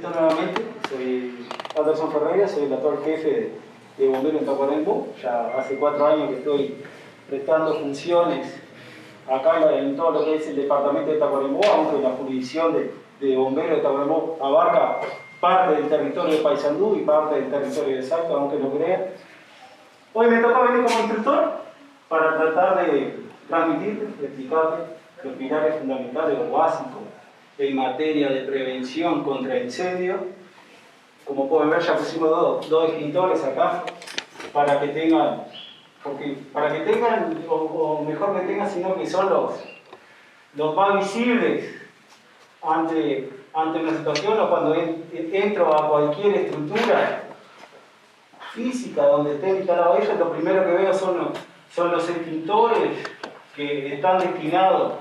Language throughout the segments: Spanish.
presento nuevamente, soy Anderson Ferreira, soy el actual jefe de bomberos en Tacuarembó. Ya hace 4 años que estoy prestando funciones acá en todo lo que es el departamento de Tacuarembó, aunque la jurisdicción de bomberos de Tacuarembó abarca parte del territorio de Paysandú y parte del territorio de Salta, aunque no crean. Hoy me toca venir como instructor para tratar de transmitirte, de explicarte los pilares fundamentales o básicos en materia de prevención contra incendios. Como pueden ver, ya pusimos dos extintores acá para que tengan, o mejor que tengan, sino que son los más visibles ante una situación, o cuando entro a cualquier estructura física donde estén instalados ellos, lo primero que veo son los extintores que están destinados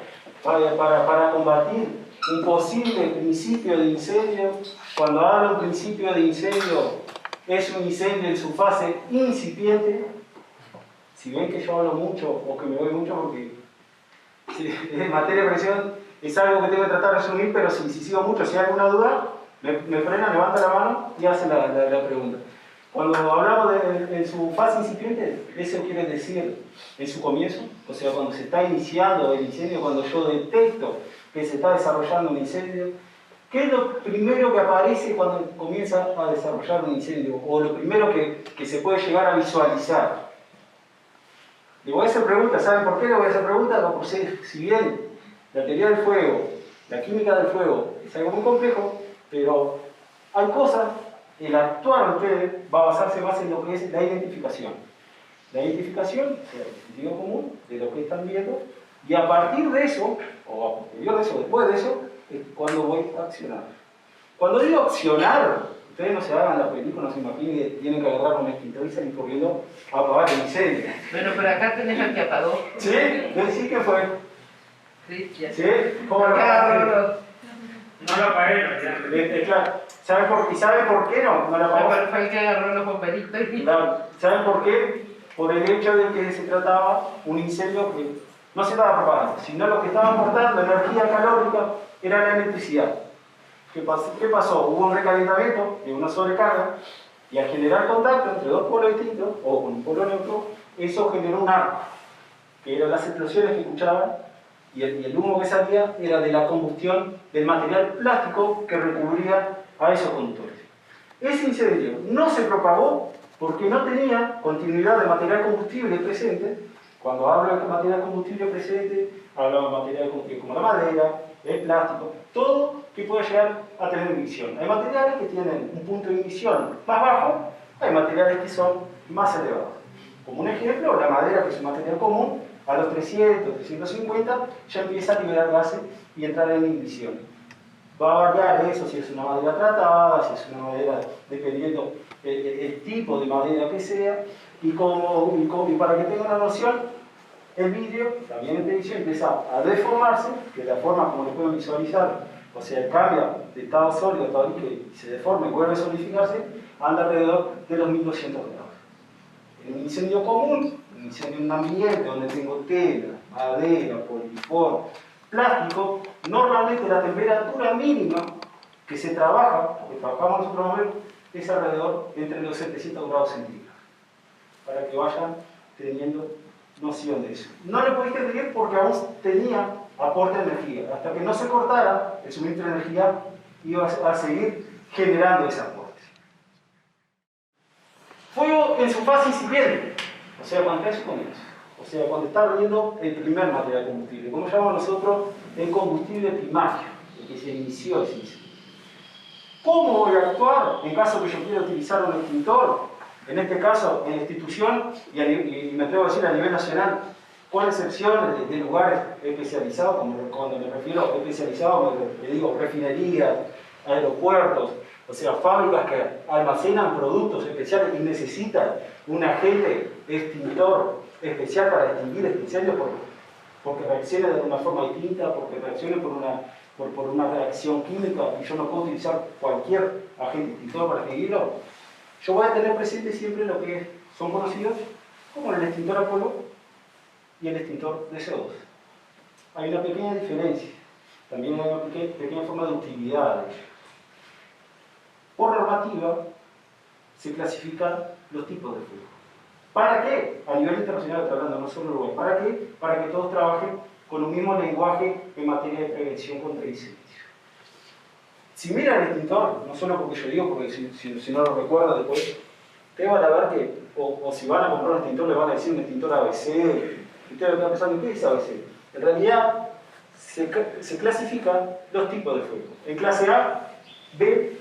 para combatir un posible principio de incendio. Cuando hablo de un principio de incendio, es un incendio en su fase incipiente. Si ven que yo hablo mucho o que me voy mucho, porque en materia de prevención es algo que tengo que tratar de resumir, pero si sigo mucho, si hay alguna duda, me frenan, levantan la mano y hacen la pregunta. Cuando hablamos en su fase incipiente, eso quiere decir en su comienzo, o sea, cuando se está iniciando el incendio, cuando yo detecto que se está desarrollando un incendio. ¿Qué es lo primero que aparece cuando comienza a desarrollar un incendio? O lo primero que se puede llegar a visualizar. Le voy a hacer preguntas. ¿Saben por qué le voy a hacer preguntas? Porque si bien la teoría del fuego, la química del fuego, es algo muy complejo, pero hay cosas, el actuar de ustedes va a basarse más en lo que es la identificación. La identificación, o sea, el sentido común de lo que están viendo, y a partir de eso, o a posterior de eso, después de eso, es cuando voy a accionar. Cuando digo accionar, ustedes no se hagan la película, no se imaginen que tienen que agarrar un extintor y salir corriendo a apagar el incendio. Bueno, pero acá tenés al que apagó. ¿Sí? ¿Me decís qué fue? Cristian. ¿Sí? ¿Cómo lo apagaste? No lo apagué, Claro. ¿Saben por qué no? No lo apagó. Fue el que agarró los bomberitos y... Claro. ¿Saben por qué? Por el hecho de que se trataba un incendio que no se estaba propagando, sino lo que estaba aportando energía calórica era la electricidad. ¿Qué pasó? Hubo un recalentamiento de una sobrecarga y al generar contacto entre dos polos distintos, o con un polo neutro, eso generó un arco, que eran las explosiones que escuchaban, y el humo que salía era de la combustión del material plástico que recubría a esos conductores. Ese incendio no se propagó porque no tenía continuidad de material combustible presente. Cuando hablo de material combustible presente, hablo de material combustible como la madera, el plástico, todo que puede llegar a tener ignición. Hay materiales que tienen un punto de ignición más bajo, hay materiales que son más elevados. Como un ejemplo, la madera, que es un material común, a los 300, 350 ya empieza a liberar gases y entrar en ignición. Va a variar eso si es una madera tratada, si es una madera, dependiendo el tipo de madera que sea, y para que tengan una noción, el vidrio, también en televisión, empieza a deformarse, de la forma como lo pueden visualizar, o sea, cambia de estado sólido a estado líquido y se deforma y vuelve a solidificarse, anda alrededor de los 1200 grados. En un incendio común, un incendio en un ambiente donde tengo tela, madera, polifor, plástico, normalmente la temperatura mínima que se trabaja, porque trabajamos nosotros, es alrededor entre los 700 grados centígrados, para que vayan teniendo noción de eso. No le pudiste tener porque aún tenía aporte de energía. Hasta que no se cortara el suministro de energía, iba a seguir generando ese aporte. Fuego en su fase incipiente, o sea, cuando está en su comienzo. O sea, cuando está ardiendo el primer material combustible, como llamamos nosotros el combustible primario, el que se inició ese incendio. ¿Cómo voy a actuar en caso que yo quiera utilizar un extintor? En este caso, en la institución, y me atrevo a decir a nivel nacional, con excepción de lugares especializados, cuando me refiero a especializados, me digo refinerías, aeropuertos, o sea, fábricas que almacenan productos especiales y necesitan un agente extintor especial para extinguir este incendio porque reaccione de una forma distinta, porque reaccione por una reacción química y yo no puedo utilizar cualquier agente extintor para extinguirlo. Yo voy a tener presente siempre lo que son conocidos como el extintor Apolo y el extintor de CO2. Hay una pequeña diferencia, también hay una pequeña forma de utilidad de ellos. normativa se clasifican los tipos de fuego. ¿Para qué? A nivel internacional estoy hablando, no solo en Uruguay. ¿Para qué? Para que todos trabajen con un mismo lenguaje en materia de prevención contra incendios. Si miran el extintor, no solo porque yo digo, porque si no lo recuerda después, ustedes van a ver que, o si van a comprar un extintor, le van a decir un extintor ABC. Y ustedes están pensando, ¿qué es ABC? En realidad, se clasifican dos tipos de fuego. En clase A, B,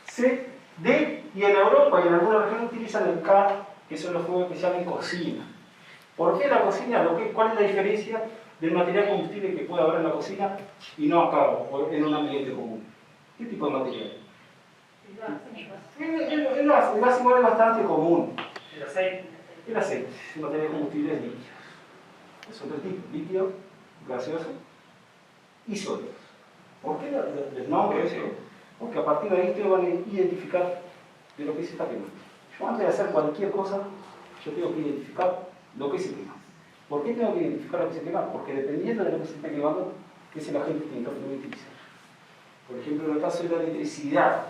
C, D, y en Europa y en algunas regiones utilizan el K, que son los fuegos que se llaman cocina. ¿Por qué la cocina? ¿Cuál es la diferencia del material combustible que puede haber en la cocina y no acá, o en un ambiente común? ¿Qué tipo de material? El gas igual es bastante común. El aceite. El aceite, el material combustible es líquido. Son tres tipos, líquido, gaseoso y sólidos. ¿Por qué les nombro eso? Porque a partir de ahí ustedes van a identificar de lo que se está quemando. Yo antes de hacer cualquier cosa, yo tengo que identificar lo que se quema. ¿Por qué tengo que identificar lo que se quema? Porque dependiendo de lo que se está quemando, es el agente extintor que voy a utilizar. Por ejemplo, en el caso de la electricidad,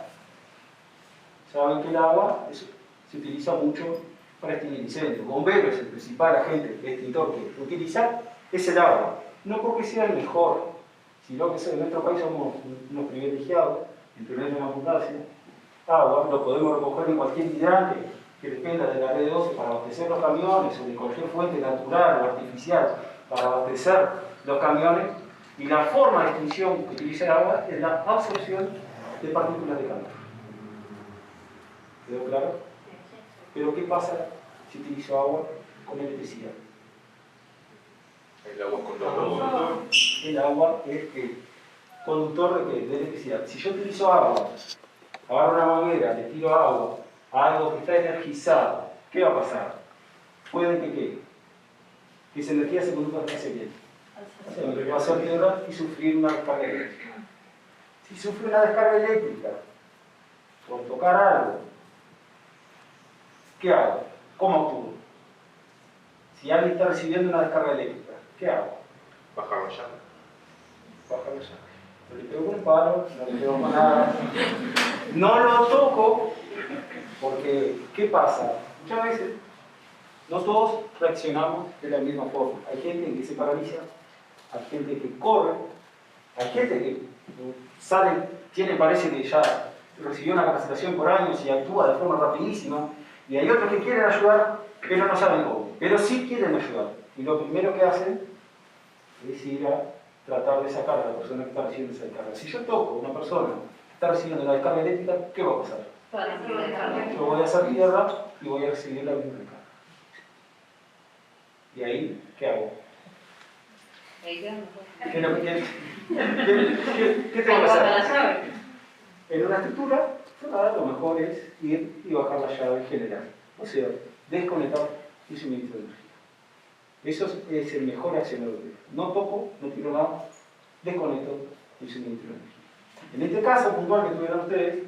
saben que el agua se utiliza mucho para extinguir incendios. Bomberos, el principal agente extintor que utiliza es el agua. No porque sea el mejor, sino que en nuestro país somos unos privilegiados, en tener una abundancia. Agua lo podemos recoger en cualquier hidrante que dependa de la red 12 para abastecer los camiones o de cualquier fuente natural o artificial para abastecer los camiones. Y la forma de extinción que utiliza el agua es la absorción de partículas de calor. ¿Quedó claro? Pero ¿qué pasa si utilizo agua con electricidad? El agua es conductor. El agua es el conductor de electricidad. Si yo utilizo agua, agarro una manguera, le tiro agua a algo que está energizado, ¿qué va a pasar? Puede que esa energía se conduzca hacia bien. Va a hacer tierra y sufrir una descarga eléctrica. Si sufre una descarga eléctrica por tocar algo, ¿qué hago? ¿Cómo actúo? Si alguien está recibiendo una descarga eléctrica, ¿qué hago? Bajar la llave. Bajar la llave. No le pego con un palo, no le pego con nada. No lo toco, porque ¿qué pasa? Muchas veces no todos reaccionamos de la misma forma. Hay gente que se paraliza, hay gente que corre, hay gente que sale, parece que ya recibió una capacitación por años y actúa de forma rapidísima, y hay otros que quieren ayudar, pero no saben cómo, pero sí quieren ayudar. Y lo primero que hacen es ir a tratar de sacar a la persona que está recibiendo esa descarga. Si yo toco a una persona que está recibiendo una descarga eléctrica, ¿qué va a pasar? Yo voy a hacer tierra y voy a recibir la misma descarga. Y ahí, ¿qué hago? ¿Qué tengo que hacer? En una estructura cerrada lo mejor es ir y bajar la llave general. O sea, desconectar y suministro de energía. Eso es el mejor accionador. No toco, no tiro nada, desconecto y suministro de energía. En este caso puntual que tuvieron ustedes,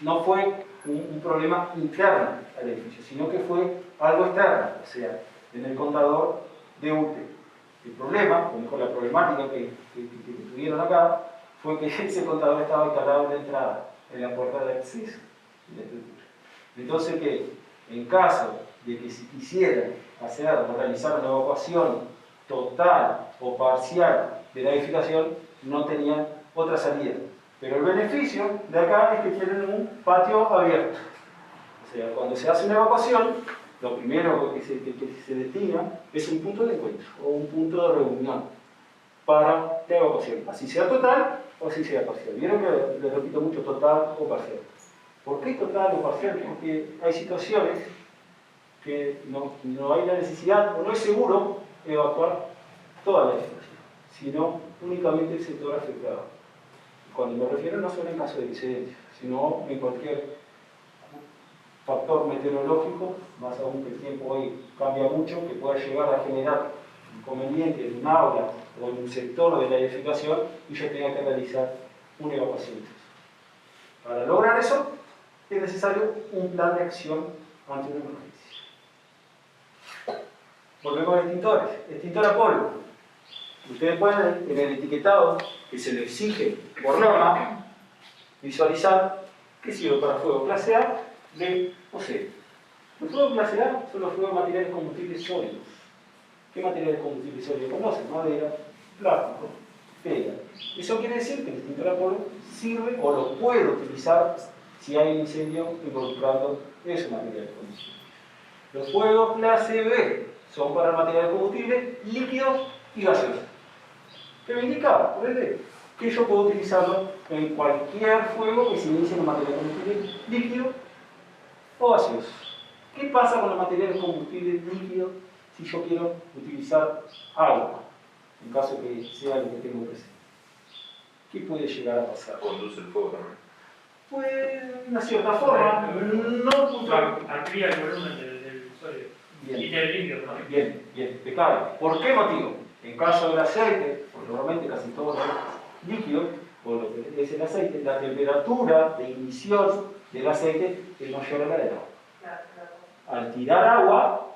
no fue un problema interno al edificio, sino que fue algo externo, o sea, en el contador de UTE. El problema, o mejor la problemática que tuvieron acá, fue que ese contador estaba instalado en la entrada, en la puerta de acceso de la estructura. Entonces que en caso de que se quisiera hacer o realizar una evacuación total o parcial de la edificación, no tenían otra salida. Pero el beneficio de acá es que tienen un patio abierto. O sea, cuando se hace una evacuación, lo primero que se destina es un punto de encuentro o un punto de reunión para la evacuación. Así sea total o así sea parcial. Vieron que les repito mucho total o parcial. ¿Por qué total o parcial? Porque hay situaciones que no hay la necesidad o no es seguro evacuar toda la edificación, sino únicamente el sector afectado. Cuando me refiero no solo en caso de incendio, sino en cualquier factor meteorológico, más aún que el tiempo hoy cambia mucho, que pueda llegar a generar inconvenientes en un aula o en un sector de la edificación y yo tenga que realizar una evacuación. Para lograr eso es necesario un plan de acción ante una emergencia. Volvemos a extintores. Extintor a polvo. Ustedes pueden, en el etiquetado que se le exige por norma, visualizar que sirven para fuego clase A, B o C. Los fuegos clase A son los fuegos de materiales combustibles sólidos. ¿Qué materiales combustibles sólidos conocen? Madera, plástico, tela. Eso quiere decir que el extintor a polvo sirve o lo puedo utilizar si hay un incendio involucrando esos materiales combustibles. Los fuegos clase B son para materiales combustibles líquidos y gaseosos. ¿Qué me indica? Por ende, que yo puedo utilizarlo en cualquier fuego que se inicie en material combustible líquido o gaseoso. ¿Qué pasa con los materiales combustibles líquidos si yo quiero utilizar agua? En caso que sea lo que tengo presente. ¿Qué puede llegar a pasar? Conduce el fuego también. Pues, de una cierta forma, no... Amplía el volumen del sólido. Bien. Y del líquido también. Bien, bien, impecable. ¿Por qué motivo? En caso del aceite, porque normalmente casi todos los líquidos, o lo que es el aceite, la temperatura de ignición del aceite es mayor a la del agua. Al tirar agua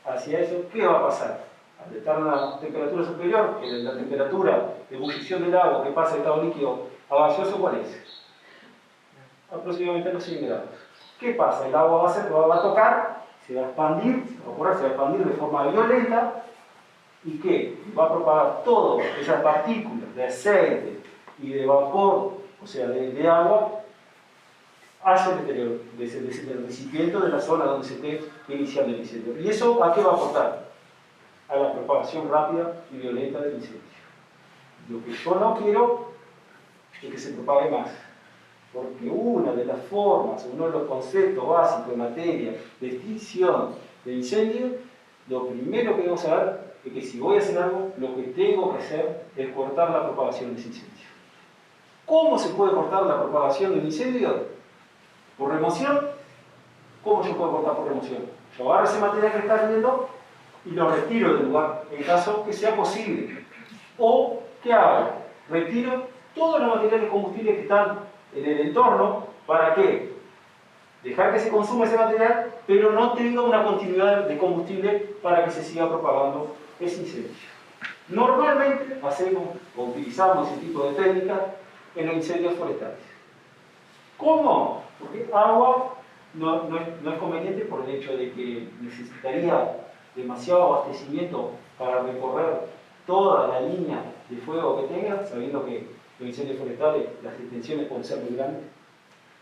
hacia eso, ¿qué va a pasar? Al estar a una temperatura superior, la temperatura de ebullición del agua que pasa de estado líquido a gaseoso, ¿cuál es? Aproximadamente los 100 grados. ¿Qué pasa? El agua va a tocar, se va a expandir, se va a expandir de forma violenta. ¿Y qué? Va a propagar todas esas partículas de aceite y de vapor, o sea, de agua, hacia el interior del recipiente de la zona donde se esté iniciando el incendio. ¿Y eso a qué va a aportar? A la propagación rápida y violenta del incendio. Lo que yo no quiero es que se propague más. Porque una de las formas, uno de los conceptos básicos en materia de extinción de incendios, lo primero que debemos saber es que si voy a hacer algo, lo que tengo que hacer es cortar la propagación de ese incendio. ¿Cómo se puede cortar la propagación de un incendio? ¿Por remoción? ¿Cómo se puede cortar por remoción? Yo agarro ese material que está ardiendo y lo retiro del lugar, en caso que sea posible. O, ¿qué hago? Retiro todos los materiales combustibles que están en el entorno. ¿Para qué? Dejar que se consuma ese material, pero no tenga una continuidad de combustible para que se siga propagando ese incendio. Normalmente hacemos o utilizamos ese tipo de técnicas en los incendios forestales. ¿Cómo? Porque agua no es conveniente por el hecho de que necesitaría demasiado abastecimiento para recorrer toda la línea de fuego que tenga, sabiendo que los incendios forestales, las extensiones pueden ser muy grandes,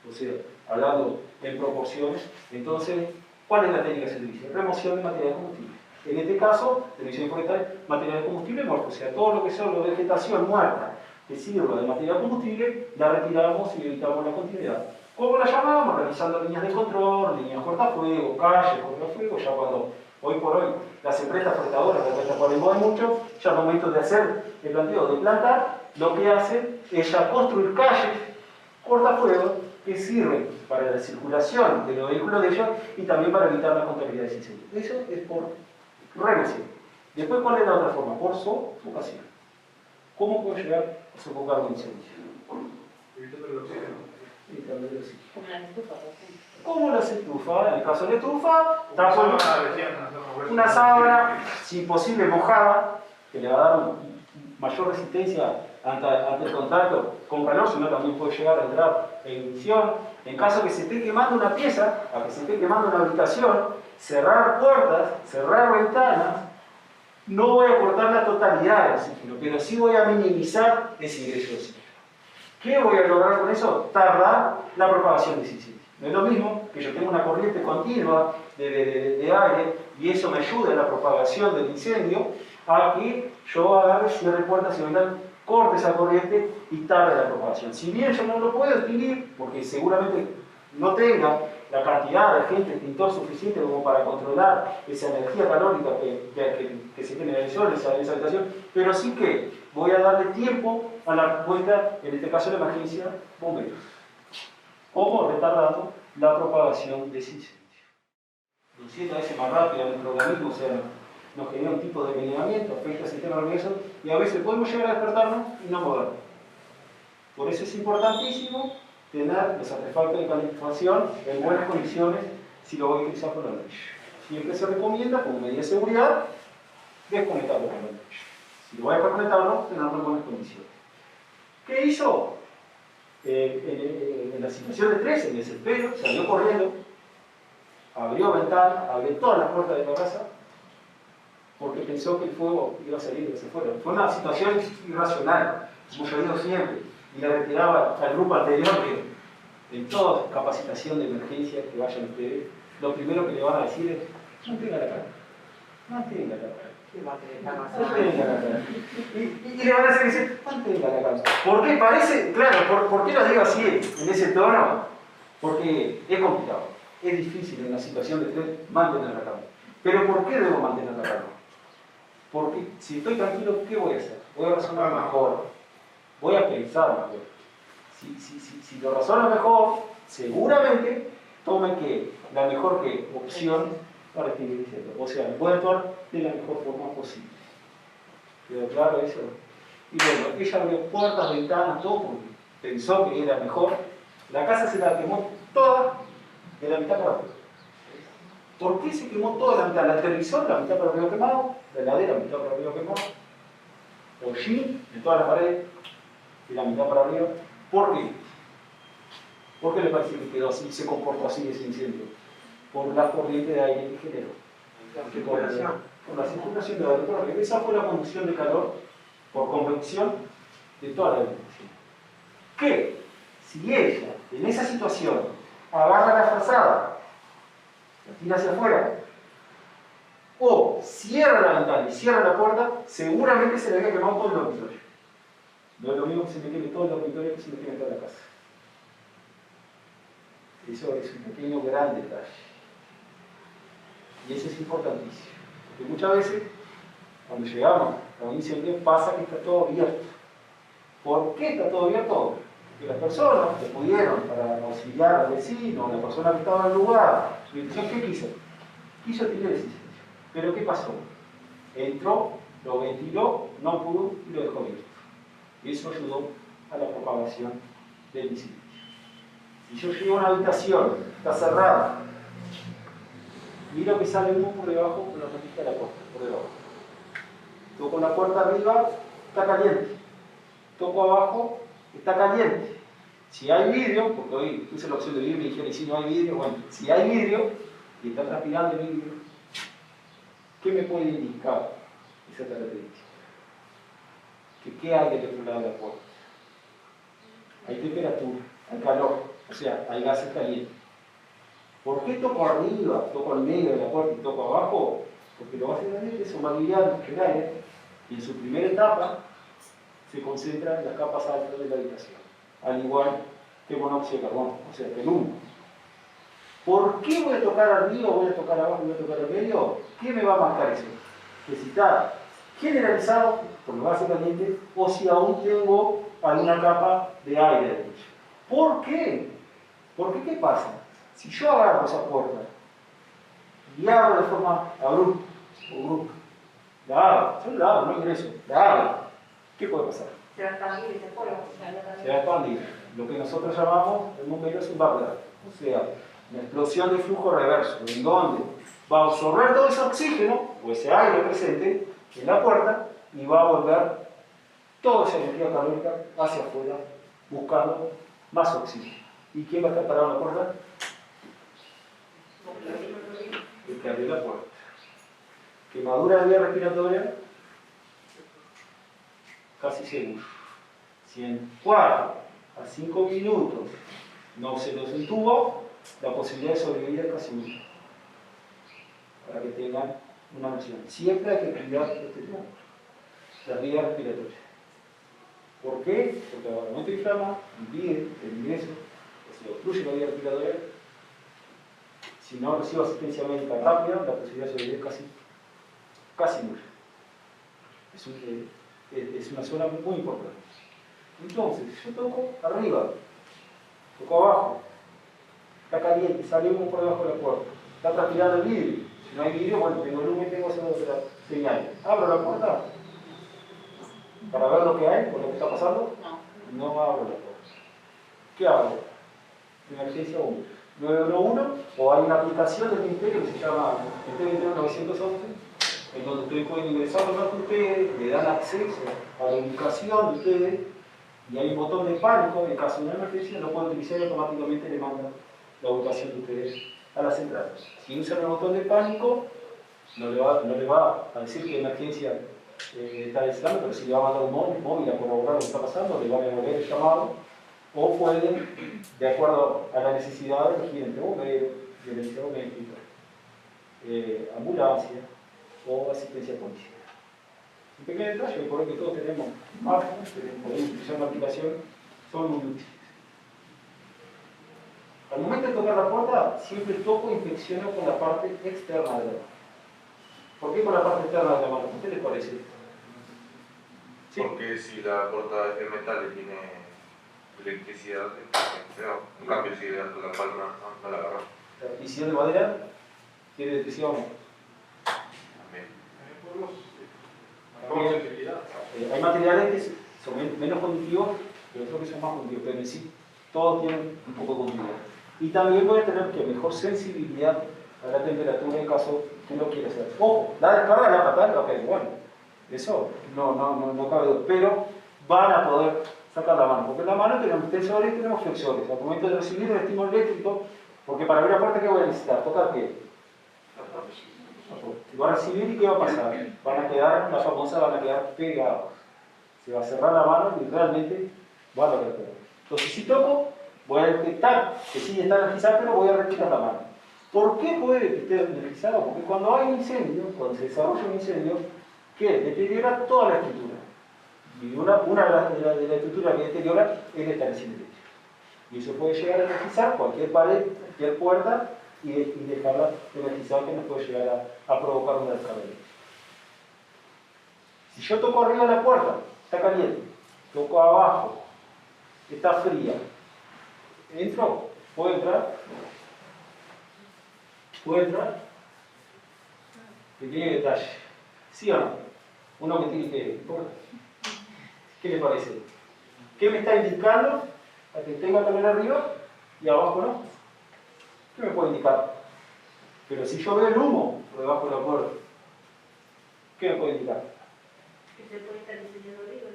o sea, hablando en proporciones. Entonces, ¿cuál es la técnica que se utiliza? Remoción de materiales combustibles. En este caso, de los incendios forestales, materiales combustibles muertos, o sea, todo lo que son la vegetación muerta que sirva de material combustible, la retiramos y evitamos la continuidad. ¿Cómo la llamamos? Realizando líneas de control, líneas cortafuegos, calles, cortafuegos, ya cuando hoy por hoy las empresas forestadoras, que las cuales mueven mucho, ya al momento de hacer el planteo de plantar, lo que hacen es ya construir calles, cortafuegos, que sirven para la circulación de los vehículos de ellos y también para evitar la contaminación de incendios. Eso es por remoción. Después, ¿cuál es la otra forma? Por sofocación. ¿Cómo puedo llegar a sofocar un incendio? Evitando el oxígeno. Evitando el oxígeno. Como las estufas. ¿Cómo las estufas? En el caso de la estufa, tapo Una una sábana, si posible mojada, que le va a dar mayor resistencia ante el contacto con calor, sino también puede llegar a entrar en ignición. En caso que se esté quemando una pieza, a que se esté quemando una habitación, cerrar puertas, cerrar ventanas. No voy a cortar la totalidad del oxígeno, pero sí voy a minimizar ese ingreso de oxígeno. ¿Qué voy a lograr con eso? Tardar la propagación de ese incendio. No es lo mismo que yo tenga una corriente continua de aire y eso me ayuda en la propagación del incendio, a que yo agarre, cierre puertas y ventanas, corte esa corriente y tarde la propagación. Si bien yo no lo puedo extinguir, porque seguramente no tenga la cantidad de agente extintor suficiente como para controlar esa energía calórica que se generalizó en esa habitación, pero sí que voy a darle tiempo a la respuesta, en este caso de la emergencia, bomberos. ¿Cómo? Retardando la propagación de ese incendio. 200 veces más rápido nuestro organismo, o sea, nos genera un tipo de envenenamiento, afecta al sistema nervioso y a veces podemos llegar a despertarnos y no movernos. Por eso es importantísimo tener los artefactos de calefacción en buenas condiciones si lo voy a utilizar por la noche. Siempre se recomienda, como medida de seguridad, desconectarlo por la noche. Si lo voy a desconectarlo, tenerlo en buenas condiciones. ¿Qué hizo en la situación de estrés, en desespero, salió corriendo, abrió ventanas, abrió todas las puertas de la casa, porque pensó que el fuego iba a salir de ese fuera. Fue una situación irracional, como yo digo siempre, y le retiraba al grupo anterior que en toda capacitación de emergencia que vayan ustedes, lo primero que le van a decir es: mantenga la calma, mantenga la calma. Mantenga la calma. Y le van a hacer decir: mantenga la calma. ¿Por qué parece? Claro, ¿por qué lo digo así, en ese tono? Porque es complicado, es difícil en una situación de estrés mantener la calma. Pero ¿por qué debo mantener la calma? Porque si estoy tranquilo, ¿qué voy a hacer? Voy a razonar mejor, voy a pensar mejor. Si lo razono mejor, seguramente tome que la mejor opción para escribir diciendo. O sea, voy a actuar de la mejor forma posible. ¿Quedó claro eso? Y bueno, ella abrió puertas, ventanas, todo porque pensó que era mejor. La casa se la quemó toda de la mitad para abajo. ¿Por qué se quemó toda la mitad? La televisor, la mitad para arriba quemado, la heladera, la mitad para arriba quemado, el jean en todas las paredes y la mitad para arriba. ¿Por qué? ¿Por qué le parece que quedó así, se comportó así ese incendio? Por la corriente de aire que generó. Por la circulación de aire. Porque esa fue la conducción de calor por convección de toda la alimentación. Que si ella, en esa situación, agarra la frazada, la tira hacia afuera, o cierra la ventana y cierra la puerta, seguramente se le había quemado todo el dormitorio. No es lo mismo que se me queme todo el dormitorio que se me queme toda la casa. Eso es un pequeño gran detalle. Y eso es importantísimo. Porque muchas veces, cuando llegamos a un incendio, pasa que está todo abierto. ¿Por qué está todo abierto? Porque las personas que pudieron para auxiliar al vecino, la persona que estaba en el lugar, ¿qué quiso? Quiso tirar ese incendio. ¿Pero qué pasó? Entró, lo ventiló, no pudo y lo dejó abierto. Y eso ayudó a la propagación del incendio. Si yo llego a una habitación, está cerrada, miro que sale humo por debajo, por la patita de la puerta, por debajo. Toco la puerta arriba, está caliente. Toco abajo, está caliente. Si hay vidrio, porque hoy puse la opción de vidrio y me dijeron: ¿y si no hay vidrio? Bueno, si hay vidrio y está transpirando el vidrio, ¿qué me puede indicar esa característica? ¿Qué hay del otro lado de la puerta? Hay temperatura, hay calor. O sea, hay gases calientes. ¿Por qué toco arriba, toco al medio de la puerta y toco abajo? Porque los gases calientes son más livianos que el aire y en su primera etapa se concentran en las capas altas de la habitación, al igual que el monóxido de carbono, o sea, que el humo. ¿Por qué voy a tocar arriba, voy a tocar abajo, voy a tocar al medio? ¿Qué me va a marcar eso? Que si está generalizado por los gases calientes o si aún tengo alguna capa de aire dentro. ¿Por qué? Porque ¿qué pasa? Si yo agarro esa puerta y abro de forma abrupta o brusca, yo la abro, no ingreso, la abro, ¿qué puede pasar? Se va a expandir ese fuego. Se va a expandir. Lo que nosotros llamamos en bombero es un backlash, o sea, una explosión de flujo reverso, en donde va a absorber todo ese oxígeno o ese aire presente en la puerta y va a volver toda esa energía calórica hacia afuera, buscando más oxígeno. ¿Y quién va a estar parado en la puerta? El que abrió la puerta. Quemadura de vía respiratoria, casi seguro. Si en 4 a 5 minutos no se los entubo, la posibilidad de sobrevivir es casi nula. Para que tengan una noción. Siempre hay que cuidar este tema, la vía respiratoria. ¿Por qué? Porque el momento inflama, impide el ingreso, se obstruye la vía respiratoria. Si no recibo asistencia médica rápida, la posibilidad de sobrevivir es casi nula. Es una zona muy importante. Entonces, yo toco arriba, toco abajo, está caliente, sale humo por debajo de la puerta, está transpirando el vidrio. Si no hay vidrio, bueno, tengo el humo y tengo esa otra señal. Abro la puerta para ver lo que hay, por lo que está pasando. No abro la puerta. ¿Qué hago? Emergencia 1. 911, o hay una aplicación del Ministerio que se llama T21 911, en donde ustedes pueden ingresar los datos de ustedes, le dan acceso a la ubicación de ustedes y hay un botón de pánico, en caso de una emergencia, lo puede utilizar y automáticamente le manda la ubicación de ustedes a la central. Si usan el botón de pánico, no le va a decir que emergencia está necesitando, pero si le va a mandar un móvil a corroborar lo que está pasando, le va a devolver el llamado, o pueden, de acuerdo a la necesidad, elegir entre bomberos, violencia doméstica, ambulancia o asistencia policial. Un pequeño detalle, por el que todos tenemos máquinas, podemos utilizar una aplicación, son muy útiles. Al momento de tocar la puerta, siempre toco e inspecciono con la parte externa de la mano. ¿Por qué con la parte externa de la mano? ¿Qué les parece? ¿Sí? Porque si la puerta es de metal y tiene electricidad, en cambio si la palma no la agarra. ¿Y si es de madera? ¿Tiene electricidad o no? También. Por sensibilidad. Hay materiales que son menos conductivos, pero otros que son más conductivos, pero en sí todos tienen un poco de conductividad. Y también puede tener que mejor sensibilidad a la temperatura en caso que uno quiera hacer. Ojo, la descarga de la patada, ok, bueno, eso no cabe duda, pero van a poder sacar la mano, porque en la mano tenemos tensores y tenemos flexores. Al momento de recibir el estímulo eléctrico, porque para abrir la puerta, ¿qué voy a necesitar? ¿Tocar qué? Va a recibir y ¿qué va a pasar? Van a quedar, las famosas van a quedar pegados. Se va a cerrar la mano y realmente van a quedar pegados. Entonces, si toco, voy a detectar que sí está energizado, pero voy a retirar la mano. ¿Por qué puede estar energizado? Porque cuando hay un incendio, cuando se desarrolla un incendio, ¿qué? Deteriora toda la estructura. Y una de las estructuras que deteriora es la instalación eléctrica. Y eso puede llegar a energizar cualquier pared, cualquier puerta, y dejarla energizada, que nos puede llegar a provocar una descarga eléctrica. Si yo toco arriba de la puerta, está caliente. Toco abajo, está fría. ¿Entro? ¿Puedo entrar? ¿Puedo entrar? Pequeño detalle. ¿Sí o no? Uno que tiene que... ¿Qué le parece? ¿Qué me está indicando? A que tenga calor arriba y abajo no. ¿Qué me puede indicar? Pero si yo veo el humo por debajo de la puerta, ¿qué me puede indicar? Que se puede estar enseñando arriba,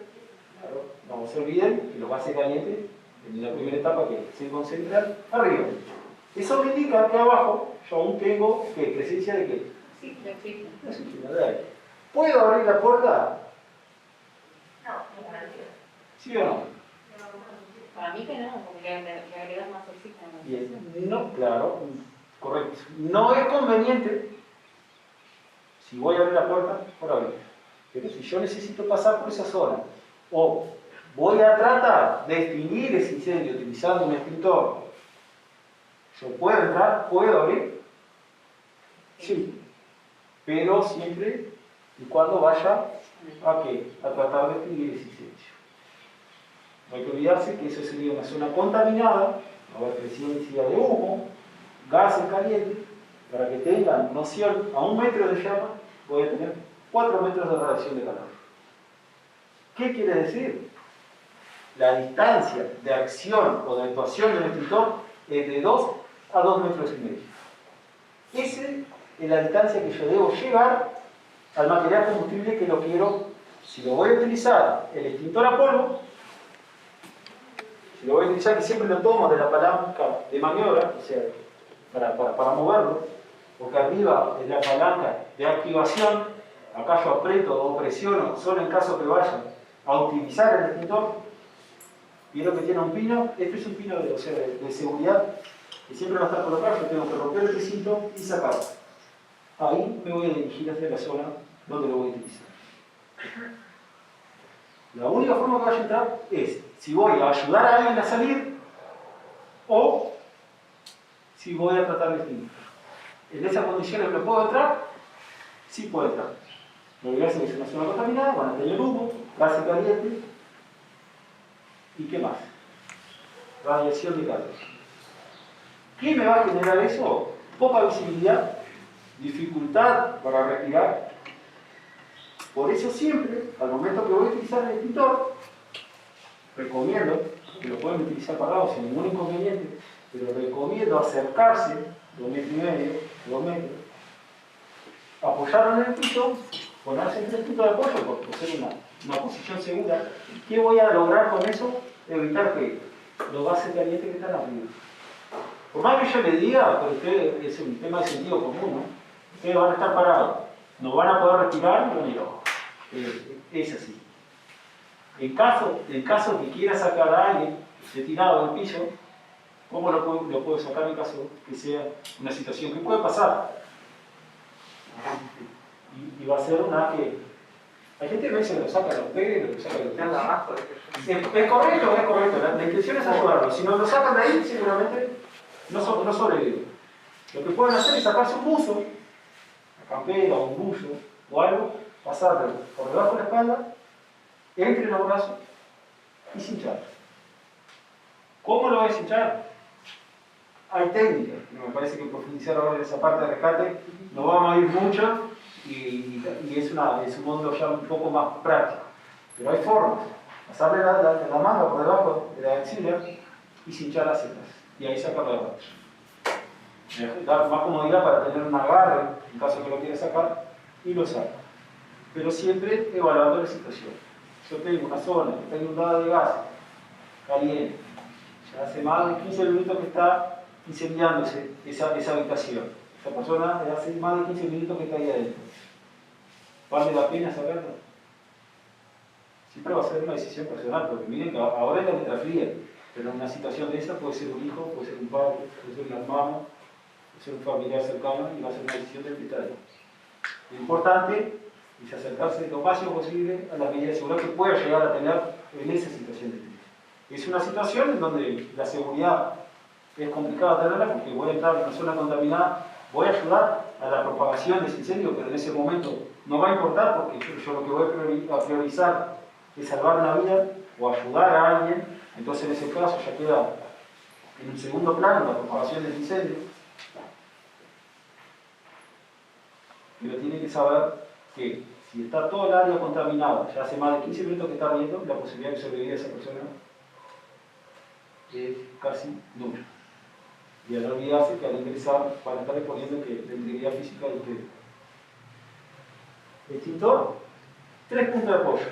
Claro, no se olviden que los gases calientes, en la primera etapa que se concentran arriba. Eso me indica que abajo yo aún tengo ¿qué? Presencia de qué? sí, la existe. Una oxígeno de aire. ¿Puedo abrir la puerta? No, no garantía. ¿Sí o no? Para mí que no, porque le agregas más oxígeno. Bien. No, claro, correcto. No es conveniente, si voy a abrir la puerta, por abrir. Pero si yo necesito pasar por esa zona, o voy a tratar de extinguir ese incendio utilizando un extintor, ¿yo puedo entrar? ¿Puedo abrir? Sí. Pero siempre y cuando vaya a qué? A tratar de extinguir ese incendio. No hay que olvidarse que eso sería una zona contaminada, va a haber presencia de humo, gases calientes, para que tengan noción, a 1 metro de llama voy a tener 4 metros de radiación de calor. ¿Qué quiere decir? La distancia de acción o de actuación del extintor es de 2 a 2 metros y medio. Esa es la distancia que yo debo llevar al material combustible que lo quiero. Si lo voy a utilizar el extintor a polvo, si lo voy a utilizar, que siempre lo tomo de la palanca de maniobra, o sea, para moverlo, porque arriba es la palanca de activación, acá yo aprieto o presiono solo en caso que vaya a utilizar el extintor. Vieron que tiene un pino, este es un pino de seguridad, que siempre va a estar colocado, yo tengo que romper el recinto y sacarlo. Ahí me voy a dirigir hacia la zona donde lo voy a utilizar. La única forma que vaya a entrar es si voy a ayudar a alguien a salir o si voy a tratar de extinguir. En esas condiciones no puedo entrar, sí puedo entrar. No olvidarse que es una zona contaminada, van a tener humo, gases calientes y qué más. Radiación de calor. ¿Qué me va a generar eso? Poca visibilidad, dificultad para respirar. Por eso siempre, al momento que voy a utilizar el extintor, recomiendo, que lo pueden utilizar parados sin ningún inconveniente, pero recomiendo acercarse 2 metros y medio, 2 metros, apoyarlo en el piso, ponerse en el punto de apoyo, porque ser una posición segura. ¿Qué voy a lograr con eso? Evitar que los gases calientes que están arriba. Por más que yo le diga, pero usted es un tema de sentido común, ¿no? Ustedes van a estar parados, no van a poder respirar, no, es así. En caso que quiera sacar a alguien de tirado del piso, ¿cómo lo puedo sacar en caso que sea una situación que puede pasar? Y va a ser una que... Hay gente que me dice que lo saca a los pelos, lo saca a los pelos. Es correcto, la intención es ayudarlo. Si no lo sacan de ahí, seguramente no sobreviven. Lo que pueden hacer es sacarse un buzo, una campera o un buzo o algo, pasarlo por debajo de la espalda, entre los brazos y cinchar. ¿Cómo lo voy a cinchar? Hay técnicas, me parece que profundizar ahora en esa parte de rescate no vamos a ir mucho y es un mundo ya un poco más práctico. Pero hay formas, pasarle la manga por debajo de la axila y cinchar hacia atrás. Y ahí sacarlo de abajo. Dar más comodidad para tener un agarre, en caso que lo quiera sacar, y lo saca. Pero siempre evaluando la situación. Yo tengo una zona que está inundada de gas, caliente. Ya hace más de 15 minutos que está incendiándose esa habitación. Esa persona hace más de 15 minutos que está ahí adentro. ¿Vale la pena sacarla? Siempre va a ser una decisión personal, porque miren que ahora es la letra fría, pero en una situación de esa puede ser un hijo, puede ser un padre, puede ser un hermano, puede ser un familiar cercano y va a ser una decisión del que está ahí. Lo importante es acercarse lo máximo posible a la medida de seguridad que pueda llegar a tener en esa situación de crisis. Es una situación en donde la seguridad es complicada tenerla porque voy a entrar en una zona contaminada, voy a ayudar a la propagación de ese incendio, pero en ese momento no va a importar porque yo lo que voy a priorizar es salvar una vida o ayudar a alguien, entonces en ese caso ya queda en un segundo plano la propagación del incendio. Pero tiene que saber que si está toda el área contaminada, ya hace más de 15 minutos que está ardiendo, la posibilidad de sobrevivir a esa persona es casi nula. Y al olvidarse que al ingresar van a estar exponiendo que la integridad física de usted. Extintor, 3 puntos de apoyo.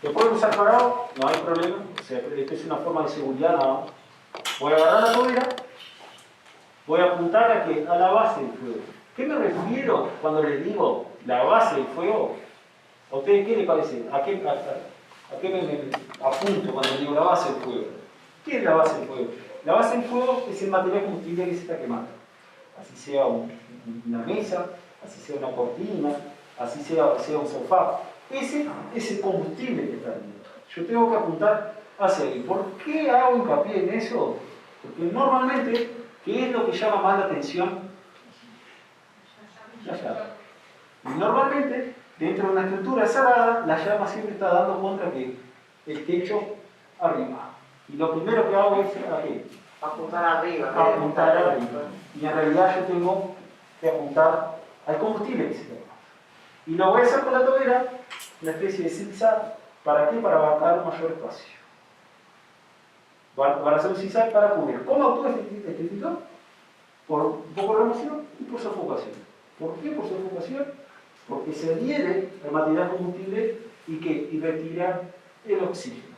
¿Lo pueden usar parado? No hay problema. O sea, esto es una forma de seguridad nada más. Voy a agarrar la tobera, voy a apuntar a la base del fuego. ¿Qué me refiero cuando les digo la base del fuego? ¿A ustedes qué les parece? ¿A qué me apunto cuando digo la base del fuego? ¿Qué es la base del fuego? La base del fuego es el material combustible que se está quemando. Así sea una mesa, así sea una cortina, así sea un sofá. Ese es el combustible que está dentro. Yo tengo que apuntar hacia ahí. ¿Por qué hago hincapié en eso? Porque normalmente, ¿qué es lo que llama más la atención? La llama. Y normalmente, dentro de una estructura cerrada, la llama siempre está dando contra que el techo arriba. Y lo primero que hago es Apuntar arriba. apuntar arriba. Y en realidad yo tengo que apuntar al combustible que se quema. Y lo voy a hacer con la tobera, una especie de zigzag. ¿Para qué? Para abarcar mayor espacio. Van a hacer un zigzag para cubrir. ¿Cómo actúa este extintor? Por un poco de remoción y por sofocación. ¿Por qué por sofocación? Porque se adhiere al material combustible y retira el oxígeno.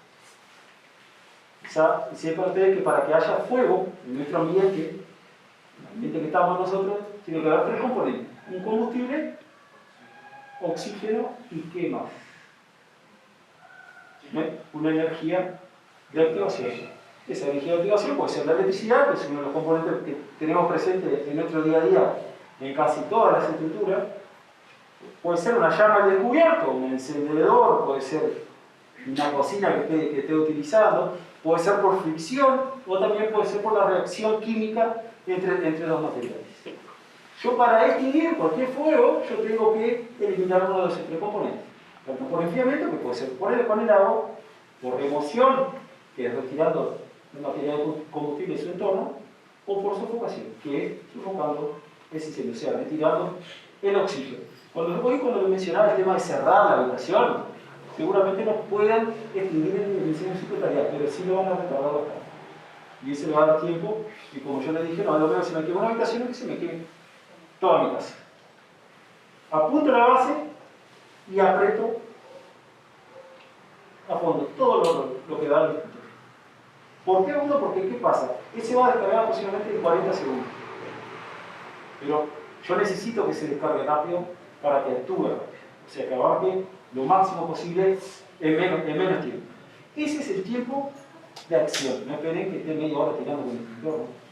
Sepan ustedes que para que haya fuego en nuestro ambiente, el ambiente que estamos nosotros, tiene que haber 3 componentes. Un combustible, oxígeno y ¿qué más? Una energía de activación. Esa energía de activación puede ser la electricidad, que es uno de los componentes que tenemos presentes en nuestro día a día en casi todas las estructuras. Puede ser una llama al descubierto, un encendedor, puede ser una cocina que esté utilizando, puede ser por fricción o también puede ser por la reacción química entre dos materiales. Yo para extinguir cualquier fuego, yo tengo que eliminar uno de esos 3 componentes. Tanto por enfriamiento, que puede ser con el agua, por remoción, que es retirando el material de combustible de su entorno, o por sofocación, que es sofocando ese incendio, o sea, retirando el oxígeno. Cuando le mencionaba el tema de cerrar la habitación, seguramente no puedan extinguir el incendio secretarial, pero sí lo van a retardar bastante. Y ese le va a dar tiempo, y como yo le dije, no, lo veo, se me quema una habitación es que se me queme toda mi casa. Apunto la base y aprieto a fondo todo lo que da el extintor. ¿Por qué a fondo? Porque ¿qué pasa? Ese va a descargar posiblemente en 40 segundos. Pero yo necesito que se descargue rápido para que actúe rápido. O sea, que abarque lo máximo posible en menos tiempo. Ese es el tiempo de acción. No esperen que esté media hora tirando con el extintor, ¿no?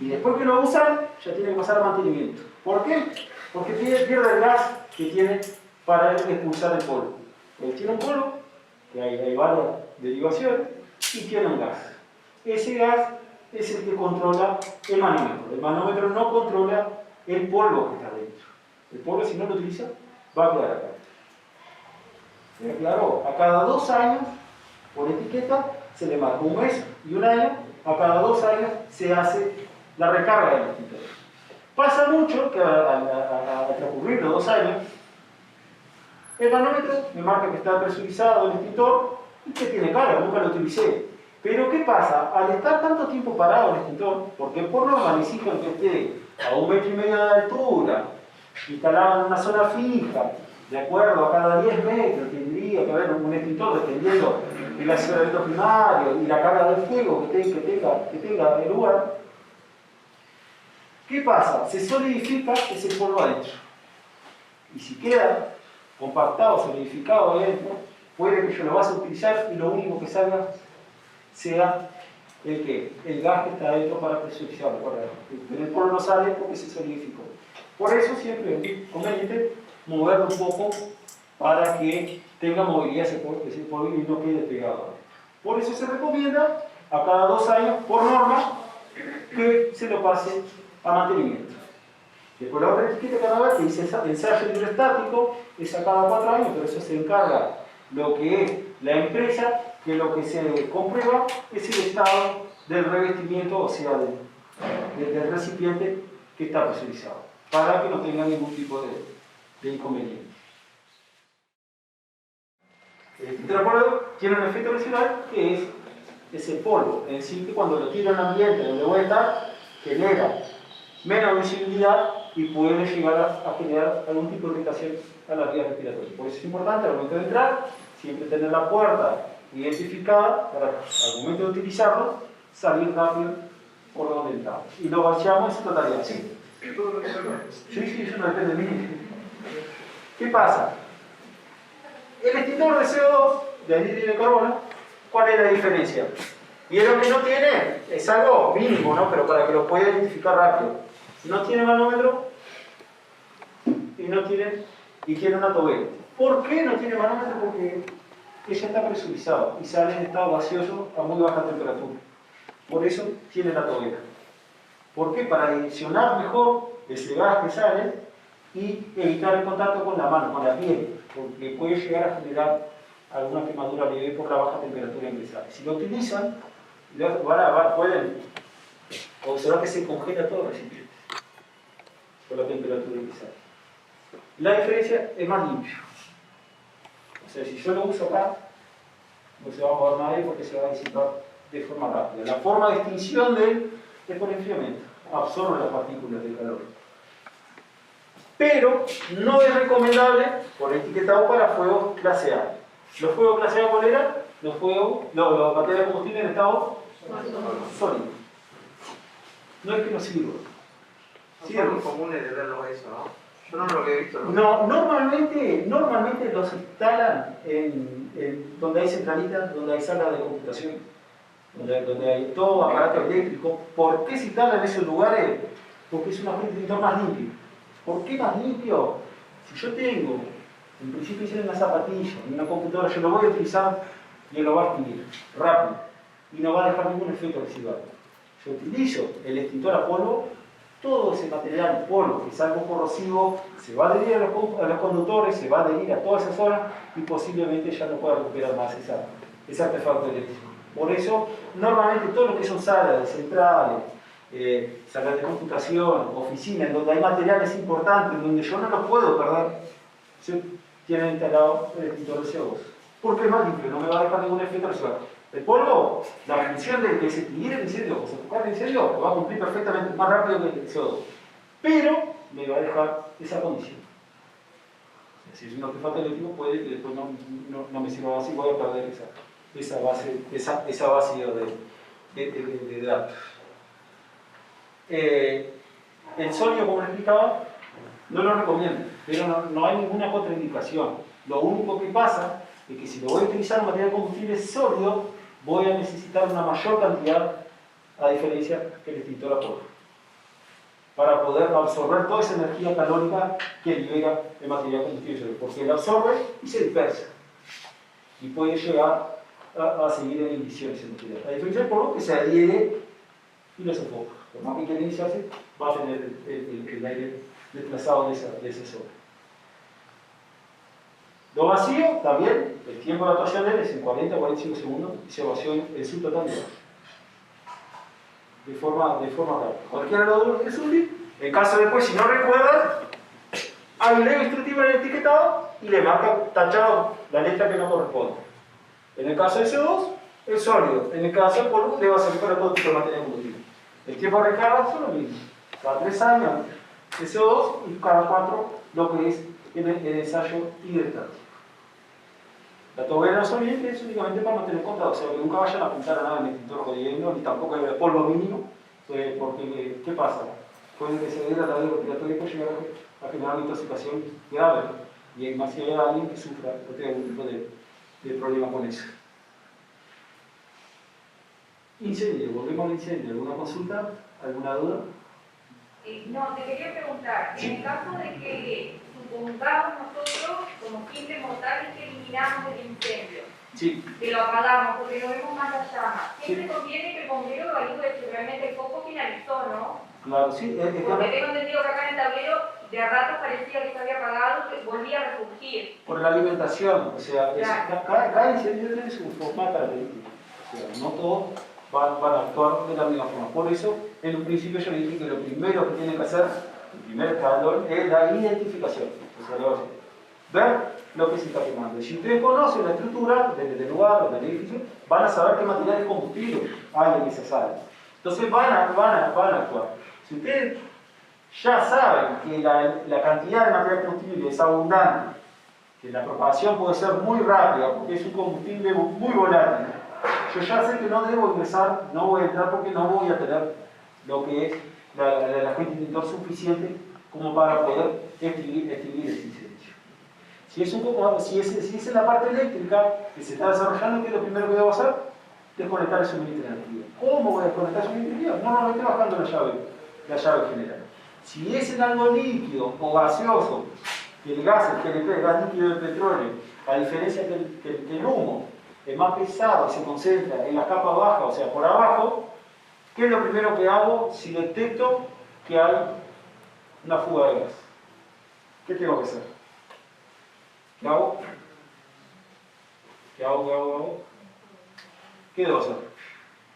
Y después que lo usan, ya tiene que pasar a mantenimiento. ¿Por qué? Porque pierde el gas que tiene para expulsar el polvo. Porque tiene un polvo, que hay varias derivaciones, y tiene un gas. Ese gas es el que controla el manómetro. El manómetro no controla el polvo que está dentro. El polvo, si no lo utiliza, va a quedar acá. ¿Se claro? A cada 2 años, por etiqueta, se le marca un mes y un año. A cada 2 años se hace la recarga del extintor. Pasa mucho que al transcurrir los 2 años, el manómetro me marca que está presurizado el extintor y que tiene carga, nunca lo utilicé. Pero ¿qué pasa? Al estar tanto tiempo parado el extintor, porque por norma exigen que esté a 1,5 metros de altura, instalado en una zona fija, de acuerdo a cada 10 metros, tendría que haber un extintor dependiendo del accionamiento primario y la carga de fuego que tenga el lugar. ¿Qué pasa? Se solidifica ese polvo adentro. Y si queda compactado, solidificado adentro, puede que yo lo vas a utilizar y lo único que salga sea el gas que está adentro para presurizarlo. Pero el polvo no sale porque se solidificó. Por eso siempre es conveniente moverlo un poco para que tenga movilidad ese polvo y no quede pegado. Por eso se recomienda a cada 2 años, por norma, que se lo pase a mantenimiento. Después la otra etiqueta cada vez que dice ensayo hidroestático es a cada 4 años, pero eso se encarga lo que es la empresa, que lo que se comprueba es el estado del revestimiento, o sea, del recipiente que está presurizado, para que no tenga ningún tipo de inconveniente. El extintor de polvo tiene un efecto residual que es el polvo, en sí, que cuando lo tiro en el ambiente donde voy a estar, genera menos visibilidad y puede llegar a generar algún tipo de irritación a las vías respiratorias. Por eso es importante al momento de entrar, siempre tener la puerta identificada para al momento de utilizarlo, salir rápido por donde entramos. Y lo vaciamos en su totalidad. ¿Sí? Sí, eso no depende de mí. ¿Qué pasa? El extintor de CO2, de anhídrido de carbono, ¿cuál es la diferencia? Vieron que no tiene, es algo mínimo, ¿no? Pero para que lo pueda identificar rápido. No tiene manómetro y tiene una tobera. ¿Por qué no tiene manómetro? Porque ella está presurizada y sale en estado gaseoso a muy baja temperatura. Por eso tiene la tobera. ¿Por qué? Para direccionar mejor ese gas que sale y evitar el contacto con la mano, con la piel, porque puede llegar a generar alguna quemadura leve por la baja temperatura en que sale. Si lo utilizan, pueden observar que se congela todo el recipiente por la temperatura en que sale. La diferencia es más limpio. O sea, si yo lo uso acá, no se va a mover nadie porque se va a disipar de forma rápida. La forma de extinción de él es por enfriamiento, absorbe las partículas de calor. Pero no es recomendable por etiquetado para fuegos clase A. Los fuegos clase A, ¿cuál eran? Los baterías de combustible en estado sólido. No es que no sirva. Son muy comunes de verlo eso, ¿no? Yo no lo había visto. No, normalmente los instalan en donde hay centralitas, donde hay salas de computación, donde hay todo aparato eléctrico. ¿Por qué se instalan en esos lugares? Porque es un extintor más limpio. ¿Por qué más limpio? Si yo tengo, en principio hicieron una zapatilla, en una computadora, yo lo voy a utilizar y lo va a extinguir rápido y no va a dejar ningún efecto residual. Yo utilizo el extintor a polvo, todo ese material polvo que es algo corrosivo se va a adherir a los conductores, se va a adherir a toda esa zona y posiblemente ya no pueda recuperar más ese artefacto eléctrico. Por eso, normalmente todo lo que son salas de centrales, salas de computación, oficinas, donde hay materiales importantes, donde yo no los puedo perder, se tienen instalado el extintor de CO2. Porque es más limpio, no me va a dejar ningún efecto residual. El polvo, la función de que se extinguir el incendio o sofocar el incendio, lo va a cumplir perfectamente más rápido que el CO2. Pero me va a dejar esa condición. Si es un artefacto eléctrico, puede que después no me sirva más y voy a perder esa base de datos. El sólido, como les explicaba, no lo recomiendo, pero no hay ninguna contraindicación. Lo único que pasa es que si lo voy a utilizar en material de combustible sólido, voy a necesitar una mayor cantidad, a diferencia que el extintor a polvo, para poder absorber toda esa energía calórica que libera el material de combustible sólido, porque él absorbe y se dispersa, y puede llegar a seguir en emisiones ese material. A diferencia del polvo, que se adhiere y lo sofoca. Por más que quiera iniciarse, va a tener el aire desplazado de esa zona. Lo vacío, también, el tiempo de actuación de él es en 40 a 45 segundos y se vació en su totalidad. De forma rápida. Cualquiera de los dos es útil. En caso después, si no recuerdan, hay un leve instructivo en el etiquetado y le marca tachado la letra que no corresponde. En el caso de CO2, es sólido. En el caso del polvo, le va a servir para todo tipo de materia de combustible. El tiempo de recarga es lo mismo. Cada 3 años el CO2 y cada 4 lo que es el ensayo hidroestático. La tubería no solvente es únicamente para mantener contado, o sea que nunca vayan a apuntar a nada en el extintor jodiendo, ni tampoco el polvo mínimo, porque ¿qué pasa? Puede que se dé la radio respiratoria y puede llegar a generar una intoxicación grave, y más si hay alguien que sufra o tenga algún tipo de problema con eso. Incendio, volvemos al incendio. ¿Alguna consulta? ¿Alguna duda? No, te quería preguntar, en el caso de que supongamos nosotros como simple mortales que eliminamos el incendio, Sí. que lo apagamos porque no vemos más la llama, siempre Sí. conviene que el bombero evalúe si realmente el foco finalizó, ¿no? Claro, sí. Porque tengo entendido que acá en el tablero de a ratos parecía que se había apagado, que volvía a resurgir. Por la alimentación, o sea, Claro. cada incendio tiene su forma característica. O sea, no todos van a actuar de la misma forma. Por eso, en un principio yo le dije que lo primero que tienen que hacer, el primer escalón, es la identificación. O sea, ver lo que se está quemando. Y si ustedes conocen la estructura del lugar o del edificio, van a saber qué material de combustible hay en esas áreas. Entonces van a actuar. Si ustedes ya saben que la cantidad de material de combustible es abundante, que la propagación puede ser muy rápida, porque es un combustible muy volátil, yo ya sé que no debo ingresar, no voy a entrar porque no voy a tener lo que es la fuente de extintor suficiente como para poder extinguir ese incendio. Si es en la parte eléctrica que se está desarrollando, ¿qué es lo primero que debo hacer? Desconectar el suministro de energía. ¿Cómo voy a desconectar el suministro de energía? Normalmente bajando la llave general. Si es en algo líquido o gaseoso, que el gas, el GLP, el gas líquido del petróleo, a diferencia que el humo es más pesado y se concentra en la capa baja, o sea, por abajo, ¿qué es lo primero que hago si detecto que hay una fuga de gas? ¿Qué tengo que hacer? ¿Qué hago? ¿Qué debo hacer?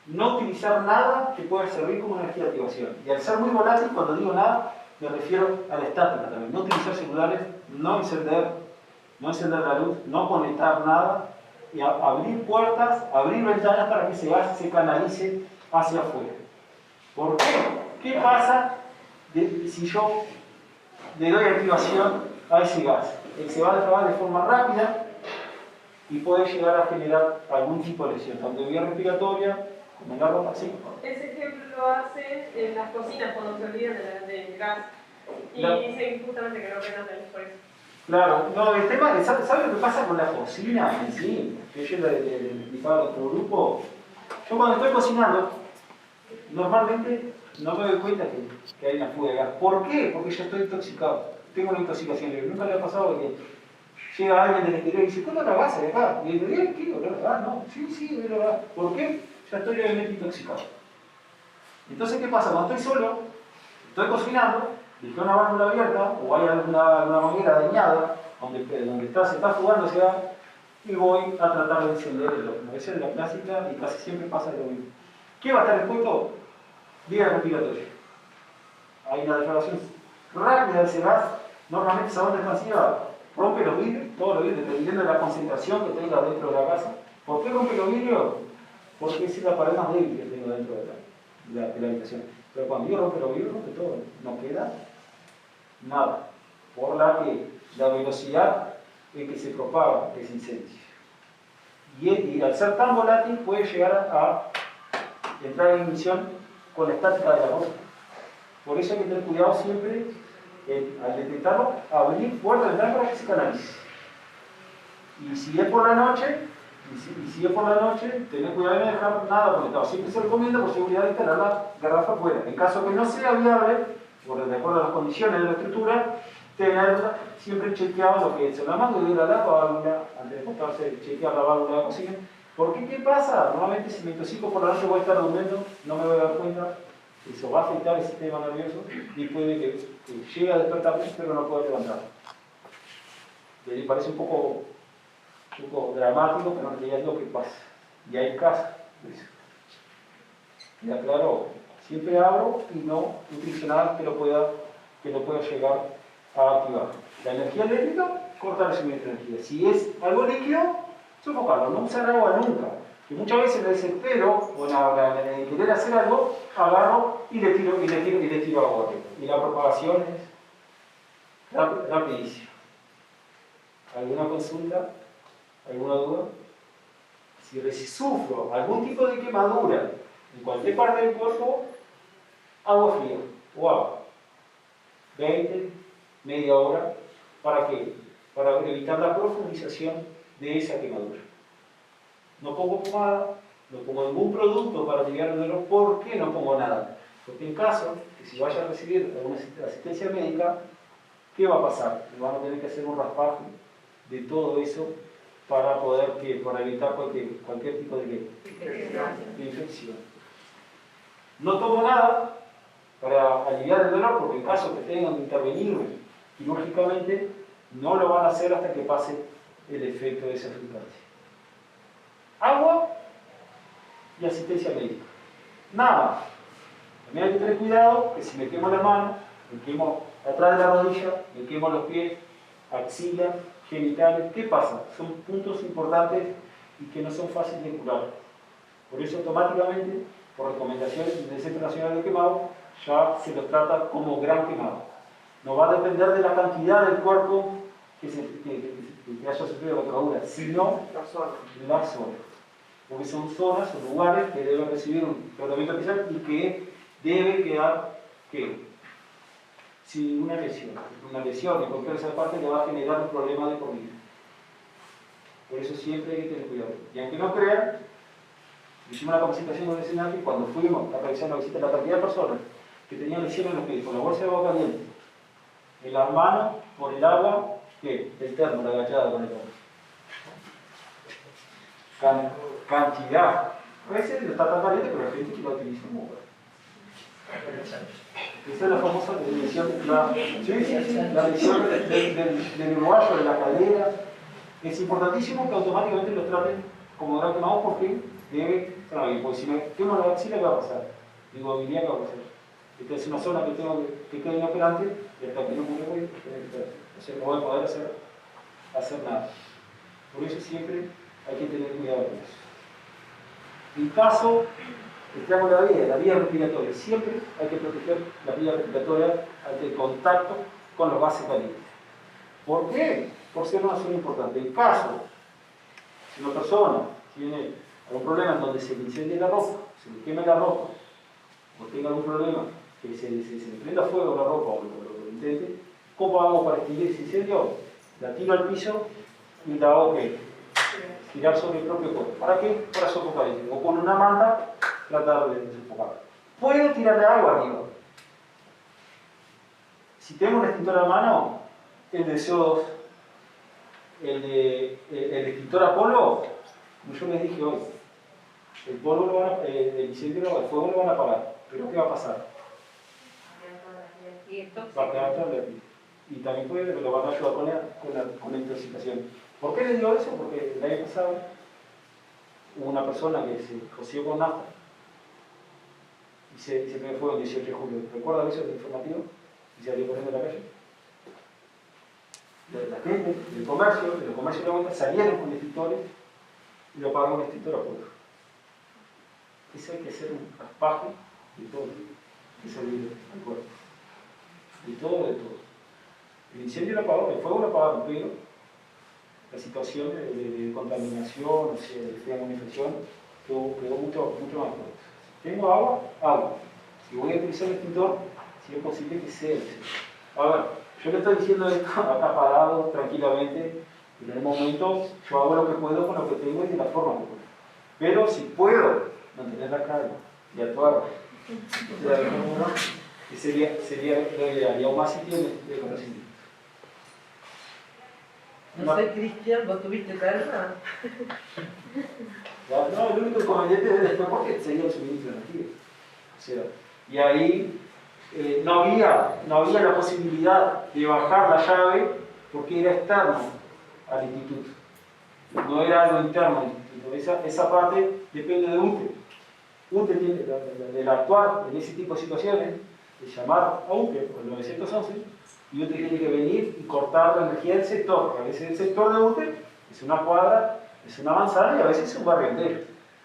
No utilizar nada que pueda servir como energía de activación. Y al ser muy volátil, cuando digo nada, me refiero a la estática también. No utilizar celulares, no encender la luz, no conectar nada, y abrir puertas, abrir ventanas para que ese gas se canalice hacia afuera. ¿Por qué? ¿Qué pasa si yo le doy activación a ese gas? Él se va a descargar de forma rápida y puede llegar a generar algún tipo de lesión, tanto de vía respiratoria como en la ropa, sí. Ese ejemplo lo hacen en las cocinas cuando se olvidan del gas. Y dicen justamente que no quedan por eso. Claro, no, el tema, ¿sabes lo que pasa con la cocina en sí? Que yo le explicaba a otro grupo. Yo cuando estoy cocinando, normalmente no me doy cuenta que hay una fuga de gas. ¿Por qué? Porque yo estoy intoxicado. Tengo una intoxicación leve. Nunca le ha pasado que llega alguien del exterior y dice, ¿qué olor a gas hay acá? Y le digo, ¿qué olor a gas? No, sí, olor a gas. ¿Por qué? Ya estoy levemente intoxicado. Entonces, ¿qué pasa? Cuando estoy solo, estoy cocinando, dejé una válvula abierta o hay alguna manguera dañada donde se está jugando ese gas y voy a tratar de encender el horno. Esa es la clásica y casi siempre pasa lo mismo. ¿Qué va a estar expuesto? Vía respiratoria. Hay una defragación rápida de ese gas, normalmente esa onda expansiva rompe los vidrios, todos los vidrios, dependiendo de la concentración que tenga dentro de la casa. ¿Por qué rompe los vidrios? Porque es la pared más débil que tengo dentro de la habitación. Pero cuando yo rompo los vidrios, rompe todo, no queda nada. Por la que la velocidad en que se propaga ese incendio. Y al ser tan volátil puede llegar a entrar en ignición con la estática de la ropa. Por eso hay que tener cuidado siempre al detectarlo, abrir puertas de entrada para que se canalice. Y si es por la noche, tener cuidado de no dejar nada conectado. Siempre se recomienda por seguridad instalar la garrafa afuera. En caso que no sea viable, de acuerdo a las condiciones de la estructura, tenerla siempre chequeado lo que es la manguera, la válvula, antes de acostarse, chequear la válvula de la cocina. Porque ¿qué pasa? Normalmente si me intoxico por la noche voy a estar durmiendo, no me voy a dar cuenta, eso va a afectar el sistema nervioso y puede que llegue a despertarme pero no pueda levantar. Me parece un poco dramático, pero en realidad es lo que pasa. Y hay casos de eso. Queda claro, siempre abro y no utilizo nada que lo pueda llegar a activar. La energía eléctrica, cortar el suministro de energía. Si es algo líquido, sofocarlo, no usar agua nunca. Que muchas veces me desespero, o en querer hacer algo, agarro y le tiro agua. Y la propagación es rapidísima. ¿Alguna consulta? ¿Alguna duda? Si sufro algún tipo de quemadura en cualquier parte del cuerpo, agua fría o agua. 20, media hora. ¿Para qué? Para evitar la profundización de esa quemadura. No pongo pomada, no pongo ningún producto para aliviar el dolor. ¿Por qué no pongo nada? Porque en caso que si vaya a recibir alguna asistencia médica, ¿qué va a pasar? Van a tener que hacer un raspaje de todo eso para evitar cualquier tipo de infección. No tomo nada para aliviar el dolor, porque en caso que tengan que intervenir quirúrgicamente, no lo van a hacer hasta que pase el efecto de esa sustancia. Agua y asistencia médica. Nada. También hay que tener cuidado que si me quemo la mano, me quemo atrás de la rodilla, me quemo los pies, axila, genitales, ¿qué pasa? Son puntos importantes y que no son fáciles de curar. Por eso automáticamente, por recomendaciones del Centro Nacional de Quemado, ya se los trata como gran quemado. No va a depender de la cantidad del cuerpo que haya sufrido la quemadura, sino la zona. Porque son zonas o lugares que deben recibir un tratamiento especial y que debe quedar sin una lesión. Una lesión en cualquier esa parte le va a generar un problema de por vida. Por eso siempre hay que tener cuidado. Y aunque no crean, hicimos una capacitación con el Senado y cuando fuimos a realizar la visita, la cantidad de personas que tenían lesión en los pies, con la bolsa de agua caliente, en las manos, por el agua, ¿qué? El termo, la agachada con el agua. Cantidad. A veces no está tan caliente, pero hay gente que lo utiliza como bueno. Esa es la famosa lesión, la lesión del uruguayo, de la cadera. Es importantísimo que automáticamente lo traten como gran quemado porque debe estar bien. Porque si me quemo la axila, ¿qué va a pasar? Digo, ¿qué va a pasar? Esta es una zona que tengo que quede inoperante y hasta que no me voy, no voy a poder hacer nada. Por eso siempre hay que tener cuidado con eso. En caso que tengamos la vía respiratoria, siempre hay que proteger la vía respiratoria ante el contacto con los gases calientes. ¿Por qué? Por ser una zona importante. En caso, si una persona tiene algún problema en donde se le incendie la ropa, se le queme la ropa, o tenga algún problema que se le prenda fuego la ropa o lo intente, ¿cómo hago para extinguir ese incendio? La tiro al piso y la hago tirar sobre el propio cuerpo. ¿Para qué? Para sofocar. O con una manta tratar de sofocar. Puedo tirarle agua arriba. Si tengo un extintor a mano, el de CO2, el extintor a polvo, como yo les dije hoy, el incendio, el fuego lo van a apagar. ¿Pero qué va a pasar? Va a quedar todo el y también lo van a ayudar con la intoxicación. ¿Por qué les digo eso? Porque el año pasado hubo una persona que se coció con nafta y se pegó fuego el 18 de julio. ¿Recuerdan eso del informativo? Y se salió corriendo a la calle. La gente del comercio de la vuelta salieron con extintores y lo pagaron con extintor a polvo. Eso hay que hacer un raspaje de todo, que salir al cuerpo. De todo. El incendio lo apagaron, el fuego lo apagaron, pero la situación de contaminación, o sea, de una infección, quedó mucho más fuerte. Tengo agua, agua. Si voy a utilizar el extintor, si es posible que sea el extintor. Ahora, yo le estoy diciendo esto acá parado, tranquilamente, en el momento yo hago lo que puedo con lo que tengo y de la forma que puedo. Pero si puedo mantener la calma y actuar de alguna forma, sería lo ideal, y aún más si tiene de conocimiento. No sé, Cristian, ¿vos tuviste calma? No, el único inconveniente es después porque sería el suministro de energía. O sea, y ahí no había la posibilidad de bajar la llave porque era externo al instituto. No era algo interno al instituto. Esa parte depende de UTE. UTE tiene del actuar en ese tipo de situaciones, de llamar a UTE por el 911, y UTE tiene que venir y cortar la energía del sector. A veces el sector de UTE es una cuadra, es una manzana y a veces es un barrio entero.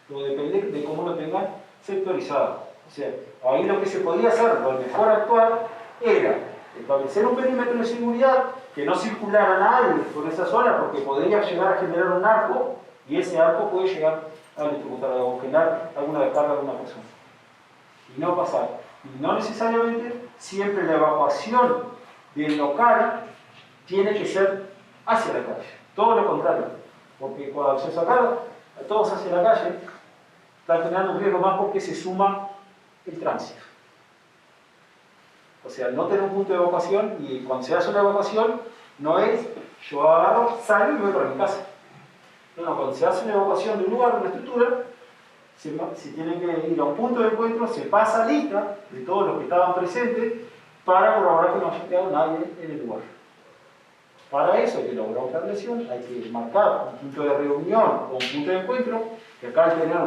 Todo depende de cómo lo tengan sectorizado. O sea, ahí lo que se podía hacer, lo mejor actuar, era establecer un perímetro de seguridad, que no circulara nadie por esa zona, porque podría llegar a generar un arco, y ese arco puede llegar a electrocutar o generar alguna descarga de alguna persona. Y no pasar. Y no necesariamente siempre la evacuación del local tiene que ser hacia la calle. Todo lo contrario. Porque cuando se sacaron a todos hacia la calle, está generando un riesgo más porque se suma el tránsito. O sea, no tener un punto de evacuación, y cuando se hace una evacuación, no es yo agarro, salgo y me voy para mi casa. No, cuando se hace una evacuación de un lugar, de una estructura, se tiene que ir a un punto de encuentro, se pasa lista de todos los que estaban presentes para corroborar que no haya quedado nadie en el lugar. Para eso hay que lograr una planeación, hay que marcar un punto de reunión o un punto de encuentro, que acá al tener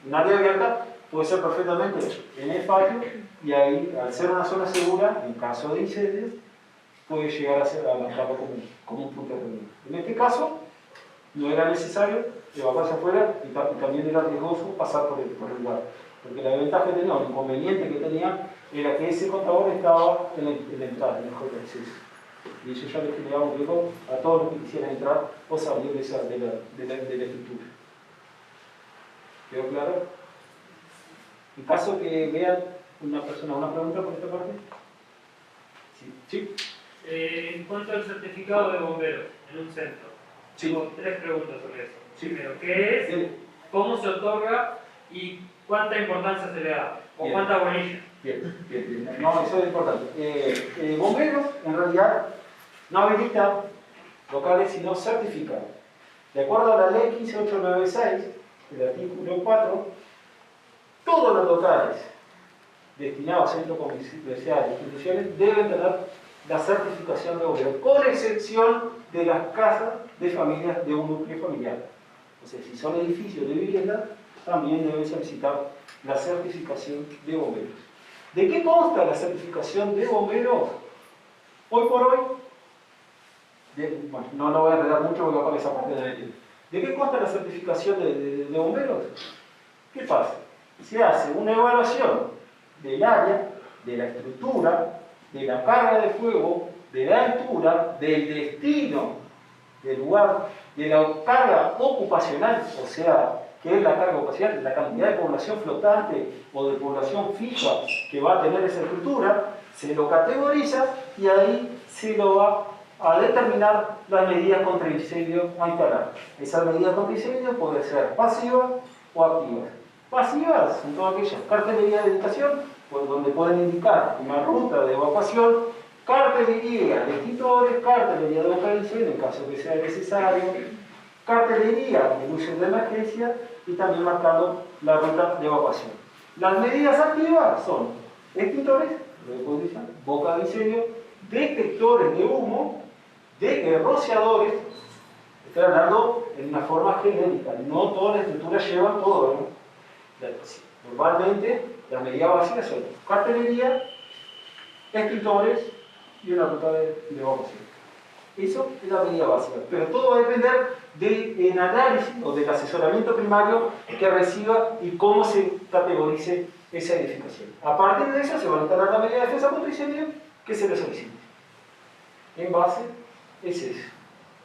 un área abierta puede ser perfectamente en el patio, y ahí, al ser una zona segura, en caso de incendios, puede llegar a marcarlo como un punto de reunión. En este caso, no era necesario evacuarse afuera y también era riesgoso pasar por el lugar. Porque la ventaja que tenía, o el inconveniente que tenía, era que ese contador estaba en la entrada, en el hall de acceso. Y eso ya le generaba un riesgo a todos los que quisieran entrar o salir de la estructura. ¿Quedó claro? En caso que vean una pregunta por esta parte. Sí. En cuanto al certificado de bomberos en un centro, Sí. tengo 3 preguntas sobre eso. Sí. Primero, ¿qué es? Bien. ¿Cómo se otorga? ¿Y cuánta importancia se le da? ¿O Bien. cuánta bolilla? Bien. No, eso es importante. Bomberos, en realidad, no habilita locales, sino certifica. De acuerdo a la ley 15896, el artículo 4, todos los locales destinados a centros comerciales e instituciones deben tener la certificación de bomberos, con excepción de las casas de familias de un núcleo familiar. O sea, si son edificios de vivienda, también deben solicitar la certificación de bomberos. ¿De qué consta la certificación de bomberos? Hoy por hoy, bueno, no lo voy a enredar mucho porque acá esa parte ¿de qué consta la certificación de bomberos? ¿Qué pasa? Se hace una evaluación del área, de la estructura, de la carga de fuego, de la altura, del destino del lugar, de la carga ocupacional, o sea, ¿qué es la carga ocupacional? La cantidad de población flotante o de población fija que va a tener esa estructura, se lo categoriza y ahí se lo va a determinar las medidas contra incendio a instalar. Esas medidas contra incendio pueden ser pasivas o activas. Pasivas son todas aquellas cartelerías de indicación, por donde pueden indicar una ruta de evacuación, cartelería de extintores, cartelería de boca de incendio en caso que sea necesario, cartelería de luces de emergencia y también marcando la ruta de evacuación. Las medidas activas son extintores, boca de incendio, detectores de humo, de rociadores. Estoy hablando en una forma genérica, no todas las estructuras llevan todo, ¿no? Normalmente las medidas básicas son cartelería, extintores y una ruta de evacuación. Eso es la medida básica, pero todo va a depender del análisis o del asesoramiento primario que reciba y cómo se categorice esa edificación. A partir de eso se va a instalar la medida de defensa contra incendio que se le solicite. en base es eso.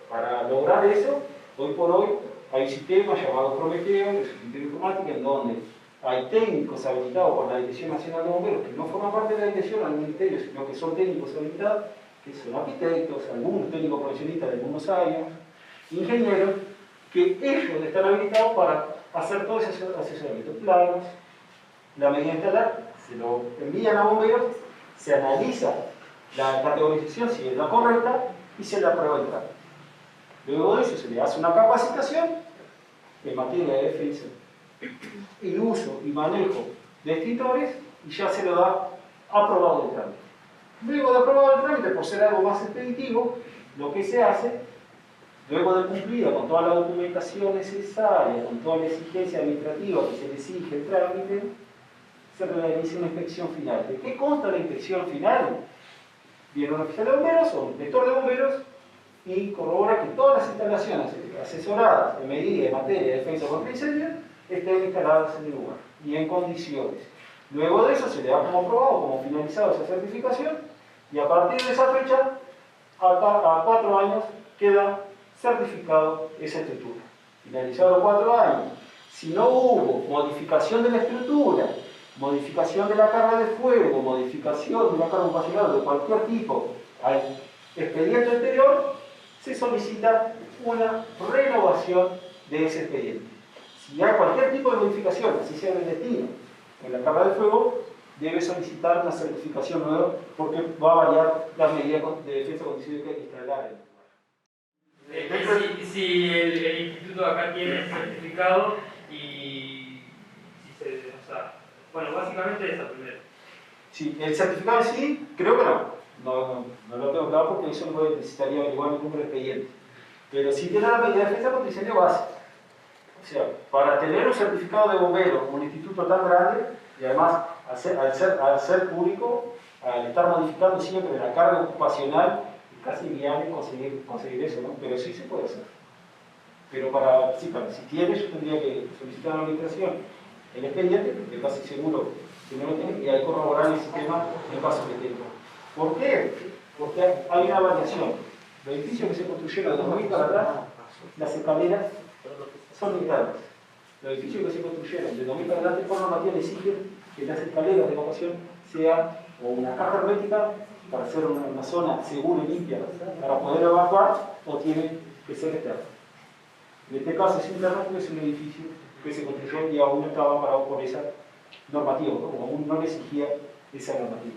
Para lograr eso, hoy por hoy hay un sistema llamado Prometeo, que es un sistema informático en donde hay técnicos habilitados por la Dirección Nacional de Bomberos que no forman parte de la dirección al ministerio, sino que son técnicos habilitados, que son arquitectos, algunos técnicos profesionistas de algunos años, ingenieros, que ellos están habilitados para hacer todo ese asesoramiento, planos, la medida a instalar, se lo envían a bomberos, se analiza la categorización si es la correcta y se le aprueba el trámite. Luego de eso se le hace una capacitación en materia de defensa, el uso y manejo de extintores y ya se lo da aprobado el trámite. Luego de aprobado el trámite, por ser algo más expeditivo, lo que se hace, luego de cumplida con toda la documentación necesaria, con toda la exigencia administrativa que se le exige el trámite, se realiza una inspección final. ¿De qué consta la inspección final? Viene un oficial de bomberos o un inspector de bomberos y corrobora que todas las instalaciones asesoradas en medida de materia de defensa contra incendios estén instaladas en el lugar y en condiciones. Luego de eso se le da como aprobado, como finalizado esa certificación y a partir de esa fecha, a 4 años, queda certificado esa estructura. Finalizados los 4 años, si no hubo modificación de la estructura, modificación de la carga de fuego, modificación de la carga ocupacional de cualquier tipo al expediente anterior, se solicita una renovación de ese expediente. Si hay cualquier tipo de modificación, así sea en el destino o en la carga de fuego, debe solicitar una certificación nueva porque va a variar la medida de defensa condicional que hay que instalar en el lugar. Si el instituto acá tiene certificado y si se, o sea, bueno, básicamente esa primero. Sí, el certificado en sí, creo que no. No lo tengo claro porque eso no necesitaría averiguar ningún expediente. Pero sí tiene la medida de defensa contra incendio básica. O sea, para tener un certificado de bombero, un instituto tan grande, y además al ser público, al estar modificando siempre la carga ocupacional, es casi inviable conseguir eso, ¿no? Pero sí se puede hacer. Pero si tiene, yo tendría que solicitar a la administración el expediente, porque casi seguro que no lo tiene, y hay que corroborar el sistema en caso que tenga. ¿Por qué? Porque hay una variación. Los edificios que se construyeron de 2000 para atrás, las escaleras son internas. Los edificios que se construyeron de 2000 para adelante por normativa exigen que las escaleras de evacuación sean o una caja hermética para hacer una zona segura y limpia para poder evacuar, o tiene que ser externa. En este caso es interno porque es un edificio que se construyó y aún no estaba parado por esa normativa, ¿no? O aún no le exigía esa normativa.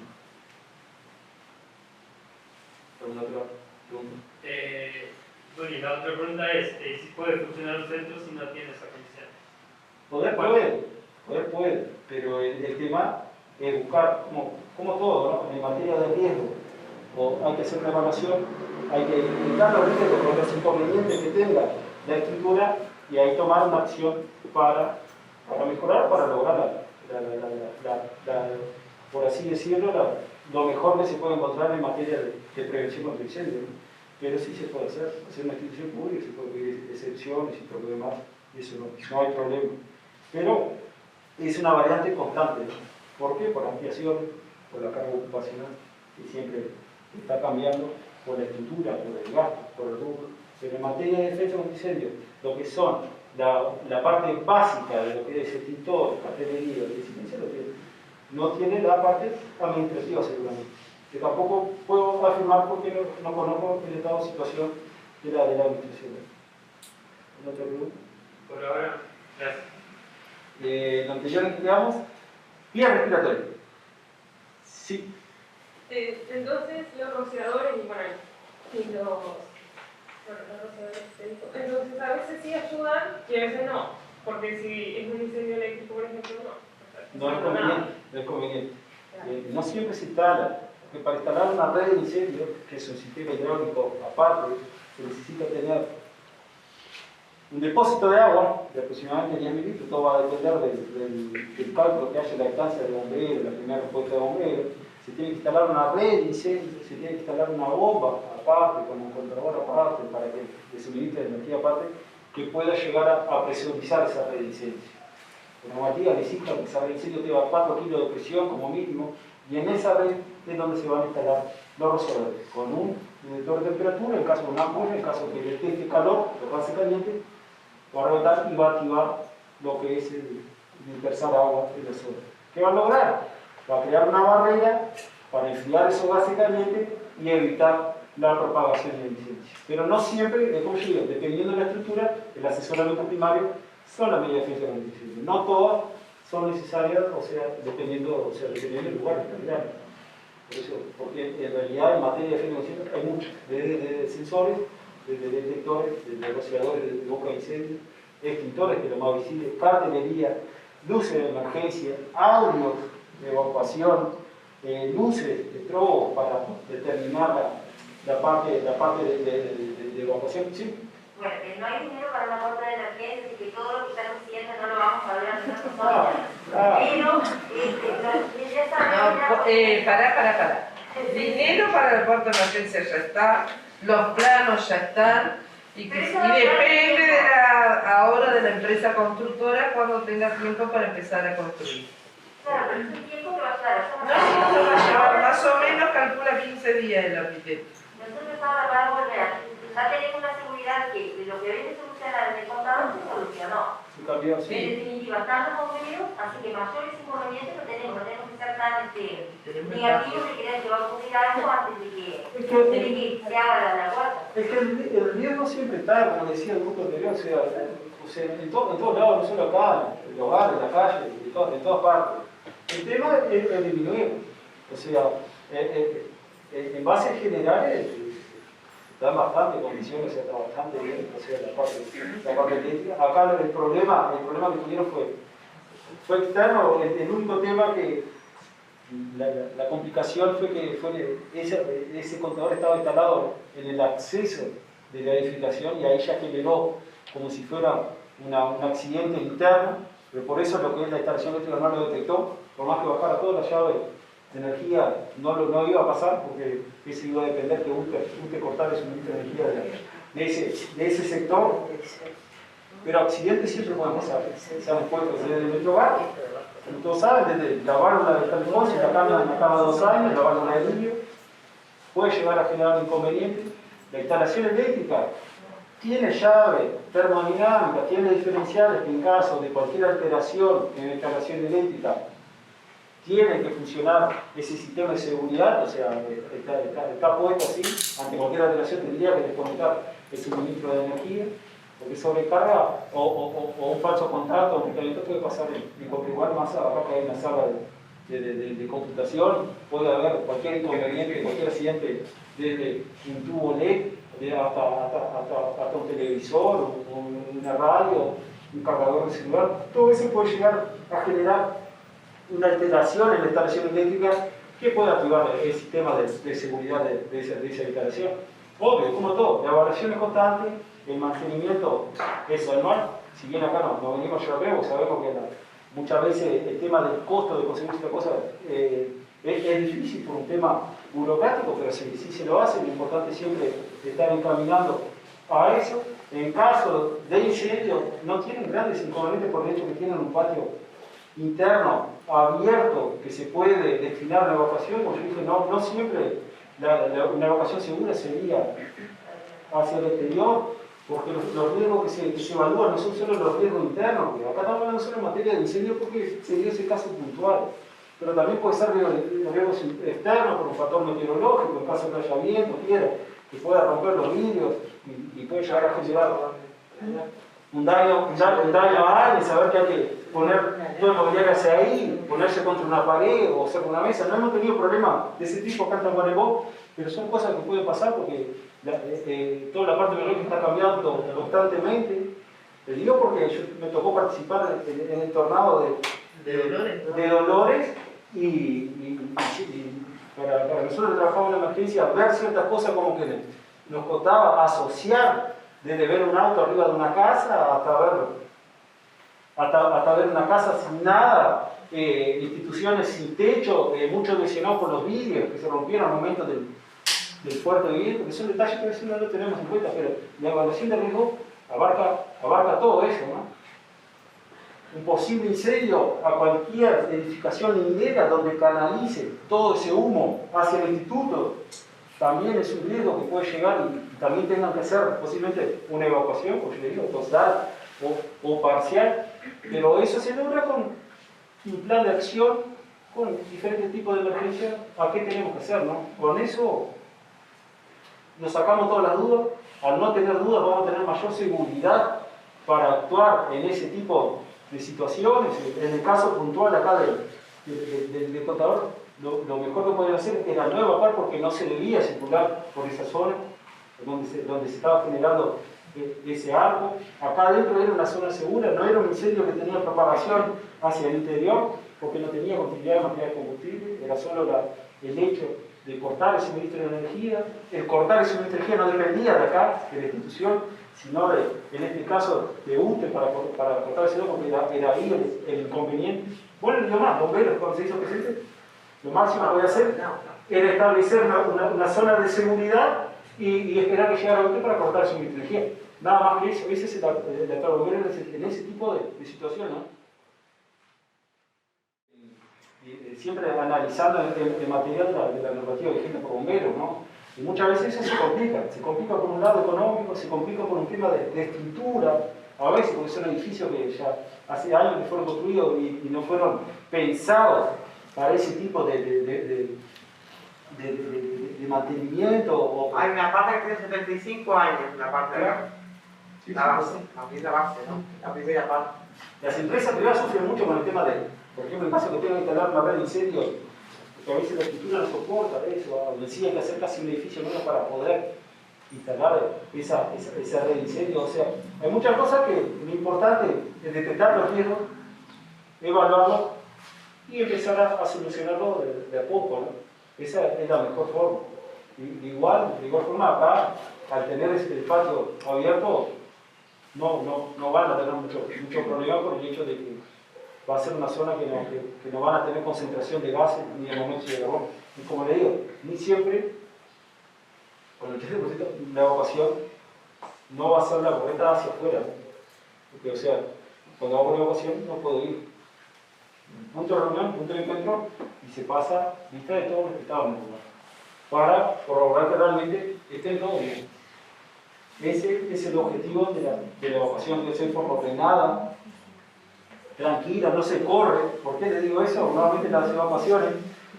¿Alguna otra pregunta? Bueno, y la otra pregunta es, si puede funcionar el centro si no tiene esa condición. Poder puede, pero el tema es buscar, como todo, ¿no? En materia de riesgo, o hay que hacer una evaluación, hay que identificar los riesgos, los inconvenientes que tenga la estructura y ahí tomar una acción para mejorar, para lograr por así decirlo, lo mejor que se puede encontrar en materia de prevención contra incendios, ¿no? Pero sí se puede hacer una institución pública, se puede pedir excepciones y todo lo demás, eso no hay problema. Pero es una variante constante, ¿no? ¿Por qué? Por ampliación, por la carga ocupacional, que siempre está cambiando, por la estructura, por el gasto, por el rubro. Pero en materia de defensa contra incendios, lo que son la parte básica de lo que es extintor, cartelería, resistencia, no tiene la parte administrativa seguramente. Que tampoco puedo afirmar porque no conozco el estado de situación de la administración. ¿No te pregunto? Por ahora, gracias. Lo anterior que quedamos, vía respiratoria. Sí. Entonces los rociadores entonces a veces sí ayudan y a veces no, porque si es un incendio eléctrico, por ejemplo, No es conveniente. No siempre se instala, porque para instalar una red de incendio, que es un sistema hidráulico aparte, se necesita tener un depósito de agua de aproximadamente 10 mililitros. Todo va a depender del cálculo que haya en la distancia de bombero, la primera respuesta de bombero. Se tiene que instalar una red de incendio, se tiene que instalar una bomba aparte, con un contador aparte, para que le suministre energía aparte, que pueda llegar a presurizar esa red de incendio. La normativa le exige que esa red de incendio tenga 4 kilos de presión como mínimo, y en esa red es donde se van a instalar los rociadores, con un detector de temperatura, en caso de una ampolla, en caso que detecte calor, lo que hace caliente, va a rebotar y va a activar lo que es el dispersar agua en la zona. ¿Qué va a lograr? Va a crear una barrera para enfriar esos gases calientes y evitar la propagación del incendio. Pero no siempre, como yo digo, dependiendo de la estructura, el asesoramiento primario son las medidas de defensa contra el incendio. No todas son necesarias, dependiendo del lugar en realidad. Por eso, porque en realidad en materia de defensa contra el incendio hay muchos, desde sensores, desde detectores, desde rociadores de boca de incendio, extintores, que es lo más visible, cartelería, luces de emergencia, audios de evacuación, luces de estrobo para determinar la parte de evacuación. ¿Sí? Bueno, que no hay dinero para una puerta de emergencia y que todo lo que están diciendo no lo vamos a ver a nosotros. Pero, ya sabemos. Pará. Dinero para el puerto de emergencia ya está, los planos ya están, y depende de ahora de la empresa constructora cuando tenga tiempo para empezar a construir. Claro, pero ese tiempo que va a estar. No, va a llevar más o menos, calcula 15 días el arquitecto. Nosotros estamos para volver. Ya tenemos una seguridad que lo que viene a solucionar en el contador se solucionó. Sí. En definitiva, estamos convenidos, así que mayores inconvenientes no tenemos que ser tan negativos de creer que va a ocurrir algo antes de que se haga la puerta. Es que el riesgo siempre está, como decía el grupo anterior, en todos lados, no solo acá, en el hogar, en la calle, en todas partes. El tema es disminuir. En bases generales dan bastante condiciones, está bastante bien, la parte eléctrica. Acá el problema que tuvieron fue externo. El único tema que la complicación fue que ese contador estaba instalado en el acceso de la edificación y ahí ya generó como si fuera un accidente interno, pero por eso lo que es la instalación eléctrica no lo detectó, por más que bajara toda la llave de energía no iba a pasar porque eso iba a depender que busque cortar el suministro de energía de ese sector, pero accidentes siempre pueden pasar. Se han puesto desde nuestro hogar, como todos saben, desde la válvula de calefón, si la cambian cada 2 años, la válvula de vidrio, puede llegar a generar un inconveniente. La instalación eléctrica tiene llave termodinámica, tiene diferenciales que en caso de cualquier alteración en la instalación eléctrica tiene que funcionar ese sistema de seguridad, está puesto así, ante cualquier alteración tendría que desconectar el suministro de energía, porque sobrecarga o un falso contrato o un puede pasar en cualquier lugar, más acá que hay una sala de computación, puede haber cualquier inconveniente, cualquier accidente, desde un tubo LED hasta un televisor, una radio, un cargador de celular, todo eso puede llegar a generar una alteración en la instalación eléctrica que puede activar el sistema de seguridad de esa instalación. Obvio, como todo, la evaluación es constante, el mantenimiento es anual. Si bien acá no venimos yo sabemos que muchas veces el tema del costo de conseguir esta cosa es difícil por un tema burocrático, pero si se lo hace, lo importante es siempre estar encaminando a eso. En caso de incendio, no tienen grandes inconvenientes por el hecho que tienen un patio interno abierto que se puede destinar a la evacuación. Como yo dije, no siempre una evacuación segura sería hacia el exterior, porque los riesgos que se evalúan no son solo los riesgos internos, que acá estamos hablando solo en materia de incendio porque se dio ese caso puntual, pero también puede ser riesgos externos por un factor meteorológico, en caso de que haya viento, tierra, que pueda romper los vidrios y puede llegar a generar un daño a alguien, saber que hay que poner todo el mobiliario hacia ahí, ponerse contra una pared o cerca de una mesa. No hemos tenido problemas de ese tipo acá en Tacuarembó, pero son cosas que pueden pasar porque toda la parte biológica está cambiando constantemente. Le digo porque me tocó participar en el tornado de Dolores y para nosotros que trabajamos en la emergencia, ver ciertas cosas como que nos costaba asociar, desde ver un auto arriba de una casa hasta ver una casa sin nada, instituciones sin techo, muchos lesionados por los vidrios que se rompieron al momento del fuerte viento, que son detalles que a veces no lo tenemos en cuenta, pero la evaluación de riesgo abarca todo eso, ¿no? Un posible incendio a cualquier edificación minera donde canalice todo ese humo hacia el instituto también es un riesgo que puede llegar y también tengan que hacer posiblemente una evacuación, como yo le digo, total o parcial, pero eso se logra con un plan de acción, con diferentes tipos de emergencia. ¿A qué tenemos que hacer, no? Con eso nos sacamos todas las dudas. Al no tener dudas vamos a tener mayor seguridad para actuar en ese tipo de situaciones. En el caso puntual acá del contador, lo mejor que podía hacer era no evacuar porque no se debía circular por esa zona donde se estaba generando ese arco. Acá adentro era una zona segura, no era un incendio que tenía propagación hacia el interior porque no tenía continuidad de material de combustible, era solo el hecho de cortar el suministro de energía. El cortar el suministro de energía no dependía de acá, de la institución, sino en este caso de UTE para cortar ese loco, porque era ahí el inconveniente. Bueno, y lo más, bomberos, cuando se hizo presente, lo máximo que podía hacer era establecer una zona de seguridad y esperar que llegara UTE para cortar el suministro de energía. Nada más que eso, ese es el actuar bombero en ese tipo de situación, ¿no? Siempre analizando el material de la normativa vigente por bomberos, ¿no? Y muchas veces eso se complica por un lado económico, se complica por un tema de estructura, a veces porque son edificios que ya hace años que fueron construidos y no fueron pensados para ese tipo de mantenimiento. Hay una parte que tiene 75 años, la parte de la base, la base, ¿no? La primera parte. Las empresas privadas sufren mucho con el tema por ejemplo, en caso que tengan que instalar una red de incendios, porque a veces la estructura no soporta eso, decían que hacer casi un edificio nuevo para poder instalar esa red de incendios. O sea, hay muchas cosas que lo importante es detectar los riesgos, evaluarlos y empezar a solucionarlo de a poco, ¿no? Esa es la mejor forma. De igual forma acá, al tener el patio abierto, no van a tener mucho problema por el hecho de que va a ser una zona que no van a tener concentración de gases ni de monóxido de carbono. Y como le digo, ni siempre, con el 80% la evacuación no va a ser la correcta hacia afuera, ¿no? Porque, o sea, cuando hago una evacuación no puedo ir. Punto de reunión, punto de encuentro, y se pasa vista de todos los que estaban en el lugar, para corroborar que realmente estén todos bien. Ese es el objetivo de la evacuación, que sea forma ordenada, tranquila, no se corre. ¿Por qué le digo eso? Normalmente en las evacuaciones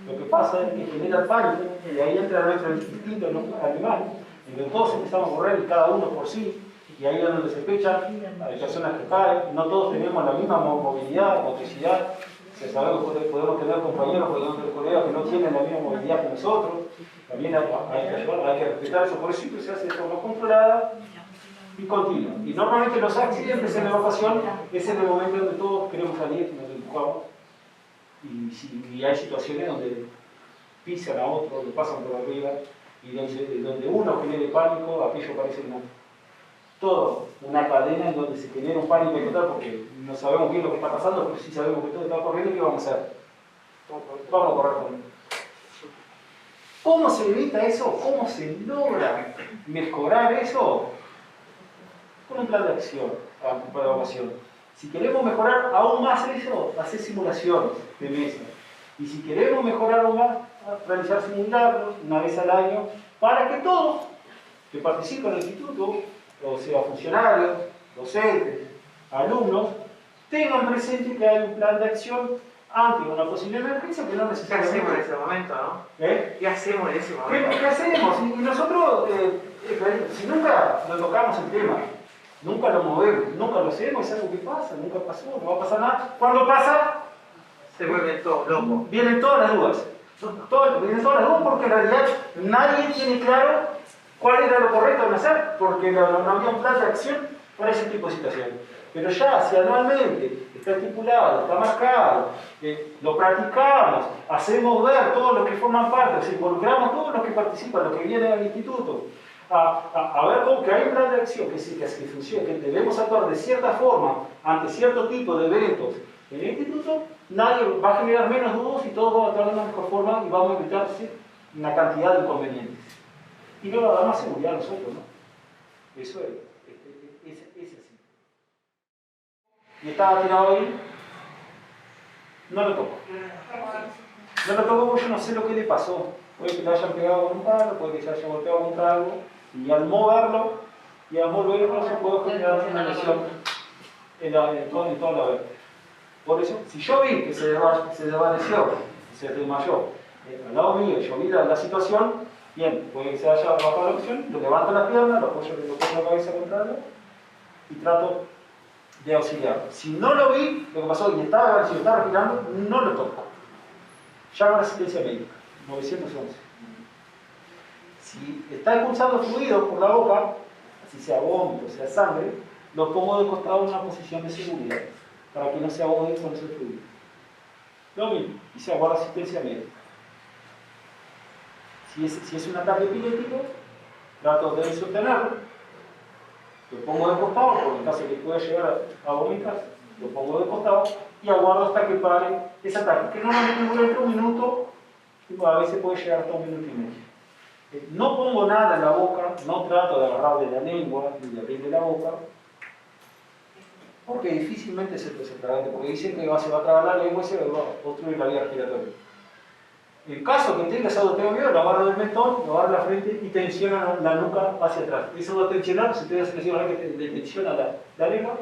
lo que pasa es que genera el pánico y ahí entra nuestro instinto animal, en donde todos empezamos a correr y cada uno por sí, y ahí es donde se pechan, hay personas que caen, no todos tenemos la misma movilidad, motricidad. O sea, sabemos que podemos tener compañeros, podemos tener colegas que no tienen la misma movilidad que nosotros, también hay que ayudar, hay que respetar eso, por eso siempre se hace de forma controlada y continua. Y normalmente los accidentes en la evacuación es en el momento donde todos queremos salir, nos empujamos, y hay situaciones donde pisan a otro, le pasan por arriba, y donde uno genere pánico, aquello parece una cadena en donde se genera un pánico total porque no sabemos qué es lo que está pasando, pero sí sabemos que todo está corriendo. ¿Qué vamos a hacer? Vamos a correr con él. ¿Cómo se evita eso? ¿Cómo se logra mejorar eso? Con un plan de acción para evacuación. Si queremos mejorar aún más eso, hacer simulaciones de mesa. Y si queremos mejorar aún más, realizar simulacros una vez al año para que todos que participan en el instituto, o sea, funcionarios, docentes, alumnos, tengan presente que hay un plan de acción ante una posible emergencia que no ¿Qué necesariamente... hacemos en ese momento, no? ¿Qué hacemos en ese momento? ¿Qué hacemos? Y nosotros, si nunca lo tocamos el tema, nunca lo movemos, nunca lo hacemos, es algo que pasa, nunca pasó, no va a pasar nada. Cuando pasa, Se vuelven todos locos. vienen todas las dudas. Vienen todas las dudas porque en realidad nadie tiene claro cuál era lo correcto de hacer, porque no había un plan de acción para ese tipo de situaciones. Pero ya, si anualmente está estipulado, está marcado, lo practicamos, hacemos ver todos los que forman parte, o sea, involucramos todos los que participan, los que vienen al instituto, a ver cómo que hay un plan de acción que funciona, que debemos actuar de cierta forma ante cierto tipo de eventos en el instituto, nadie va a generar menos dudas y todos vamos a actuar de una mejor forma y vamos a evitarse una cantidad de inconvenientes. Y no va a dar más seguridad a nosotros, ¿no? Eso es así. Y estaba tirado ahí, no lo toco. No lo toco porque yo no sé lo que le pasó. Puede que le hayan pegado con un palo, puede que se haya golpeado contra algo, y al moverlo y al volverlo se puede generar una lesión en toda la vértebra. Por eso, si yo vi que se desvaneció, se desmayó, al lado mío, yo vi la situación, bien, puede que se haya bajado la presión, lo levanto las piernas, lo apoyo la cabeza contra algo y trato de auxiliar. Si no lo vi, lo que pasó, y estaba respirando, no lo toco. Llama a la asistencia médica, 911. Si está expulsando fluido por la boca, si sea vómito, sea sangre, lo pongo de costado en una posición de seguridad, para que no se ahogue con ese fluido. Lo mismo, y se aguarda asistencia médica. Si es un ataque epiléptico, trato de sostenerlo, lo pongo de costado, porque en caso de que pueda llegar a vomitar, lo pongo de costado y aguardo hasta que pare ese ataque, que normalmente dura entre un minuto, y a veces puede llegar hasta 1 minuto y medio. No pongo nada en la boca, no trato de agarrar de la lengua ni de abrirle la boca, porque difícilmente se traga, porque dicen que se va a tragar la lengua y se va a obstruir la vía respiratoria. En caso que tenga ese autotemio, lo agarro del mentón, lo agarro la frente y tensiona la nuca hacia atrás. Eso va a tensionar, si ustedes se que tensiona la lengua,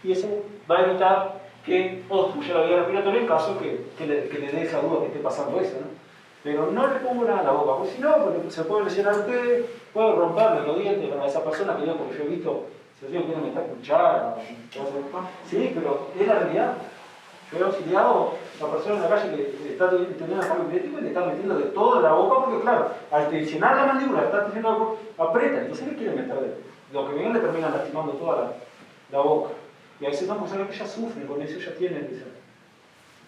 y eso va a evitar que obstruya la vía respiratoria en caso que le dé esa duda que esté pasando eso, ¿no? Pero no le pongo nada a la boca, porque si no, se puede lesionar a ustedes, puede romperle los dientes a esa persona que yo, porque yo he visto, si yo quiero meter cuchara, sí, pero es la realidad. Yo he auxiliado a una persona en la calle que está teniendo un ataque epiléptico y le está metiendo de todo en la boca, porque claro, al tensionar la mandíbula, está tensionando algo, aprieta, entonces le quiere meter de lo que viene le termina lastimando toda la boca. Y a veces son personas que ya sufren con eso, ya tienen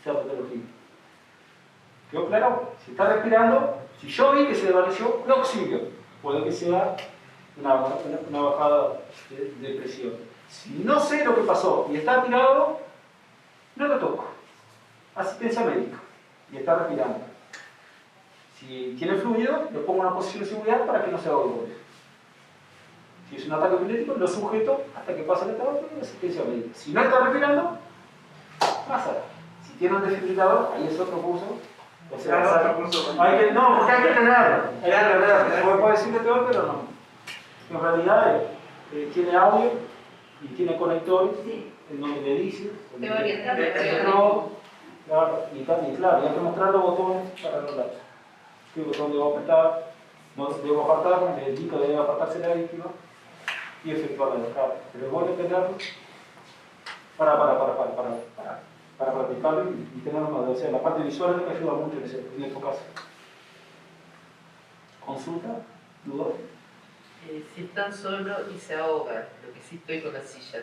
esa patología. ¿Quedó claro? Si está respirando, si yo vi que se desvaneció, lo auxilio. Puede que sea una bajada de presión. Si no sé lo que pasó y está tirado, no lo toco. Asistencia médica. Y está respirando. Si tiene fluido, lo pongo en una posición de seguridad para que no se ahogue. Si es un ataque epiléptico, lo sujeto hasta que pase el estado de asistencia médica. Si no está respirando, pasa. Si tiene un desfibrilador, ahí es otro curso. O sea, no, porque hay que tenerlo. Puede decirle peor, pero no. En realidad tiene audio y tiene conectores en donde le dice. Te orientan. Y claro, hay que mostrar los botones para los datos. ¿Qué botón debo apretar? No debo apartarme, le indico que debe apartarse la víctima y efectuar la descarga. Pero es bueno tenerlo para practicarlo y tener una, o sea, la parte visual es que ayuda mucho en estos casos. ¿Consulta? ¿Dudas? Si están solos y se ahogan, lo que sí estoy con la silla.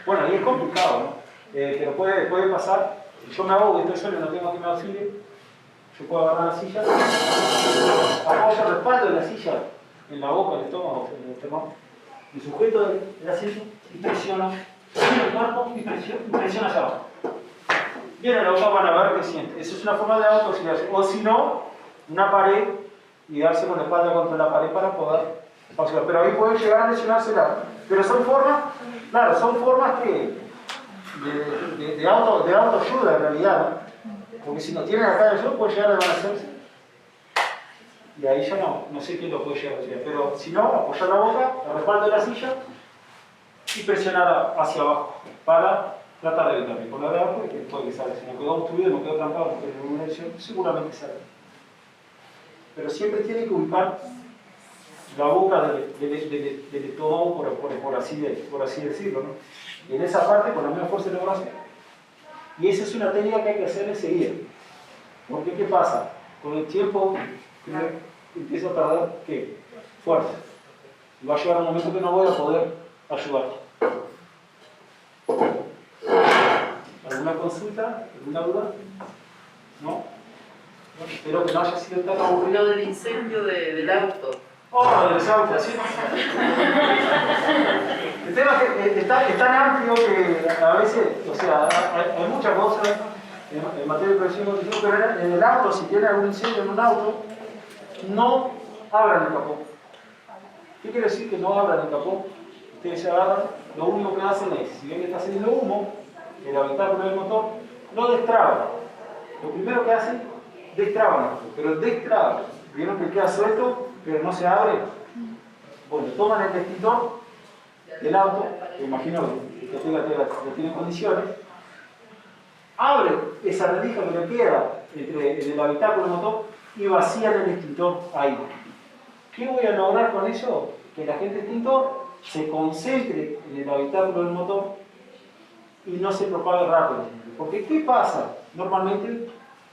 Bueno, ahí es complicado, ¿no? Pero puede pasar, si yo me ahogo y estoy solo y no tengo que me auxilie, yo puedo agarrar la silla, apoyo el respaldo de la silla en la boca, en el estómago, en el esternón, y sujeto el asiento y presiono el cuerpo y presiona hacia abajo. Bien, a la boca van a ver qué siente. Esa es una forma de autoauxiliarse. O si no, una pared y darse con la espalda contra la pared para poder auxiliar. Pero ahí puede llegar a lesionarse Pero son formas, claro, son formas de autoayuda en realidad, ¿no? Porque si no tienen acá el suelo puede llegar a desvanecerse. Y ahí ya no sé quién lo puede llegar a auxiliar. Pero si no, apoyar la boca, el respaldo de la silla y presionar hacia abajo para tratar de evitarme. Por la de abajo, que puede que salga. Si me quedó obstruido, me quedó trancado, me quedó en una lesión, seguramente sale. Pero siempre tiene que ubicar la boca del estómago, por así decirlo, ¿no? Y en esa parte, con la misma fuerza de la brazo. Y esa es una técnica que hay que hacer enseguida. Porque, ¿qué pasa? Con el tiempo empieza a perder, ¿qué? Fuerza. Y va a llegar un momento que no voy a poder ayudar. ¿Alguna consulta? ¿Alguna duda? ¿No? Bueno, espero que no haya sido tan aburrido. Lo del incendio del auto. Del auto, sí. El tema es tan amplio que a veces, o sea, hay muchas cosas en materia de prevención y control, pero en el auto, si tiene algún incendio en un auto, no abran el capó. ¿Qué quiere decir que no abran el capó? Ustedes se agarran, lo único que hacen es, si ven que está saliendo humo, el habitáculo del motor, lo destraban. Lo primero que hacen, destraban esto, pero destraban. ¿Vieron que queda suelto, pero no se abre? Bueno, toman el extintor del auto, que imagino que tiene condiciones, abren esa rendija que le queda entre el habitáculo y el motor y vacían el extintor ahí. ¿Qué voy a lograr con eso? Que el agente extintor se concentre en el habitáculo del motor y no se propague rápido. Porque ¿qué pasa normalmente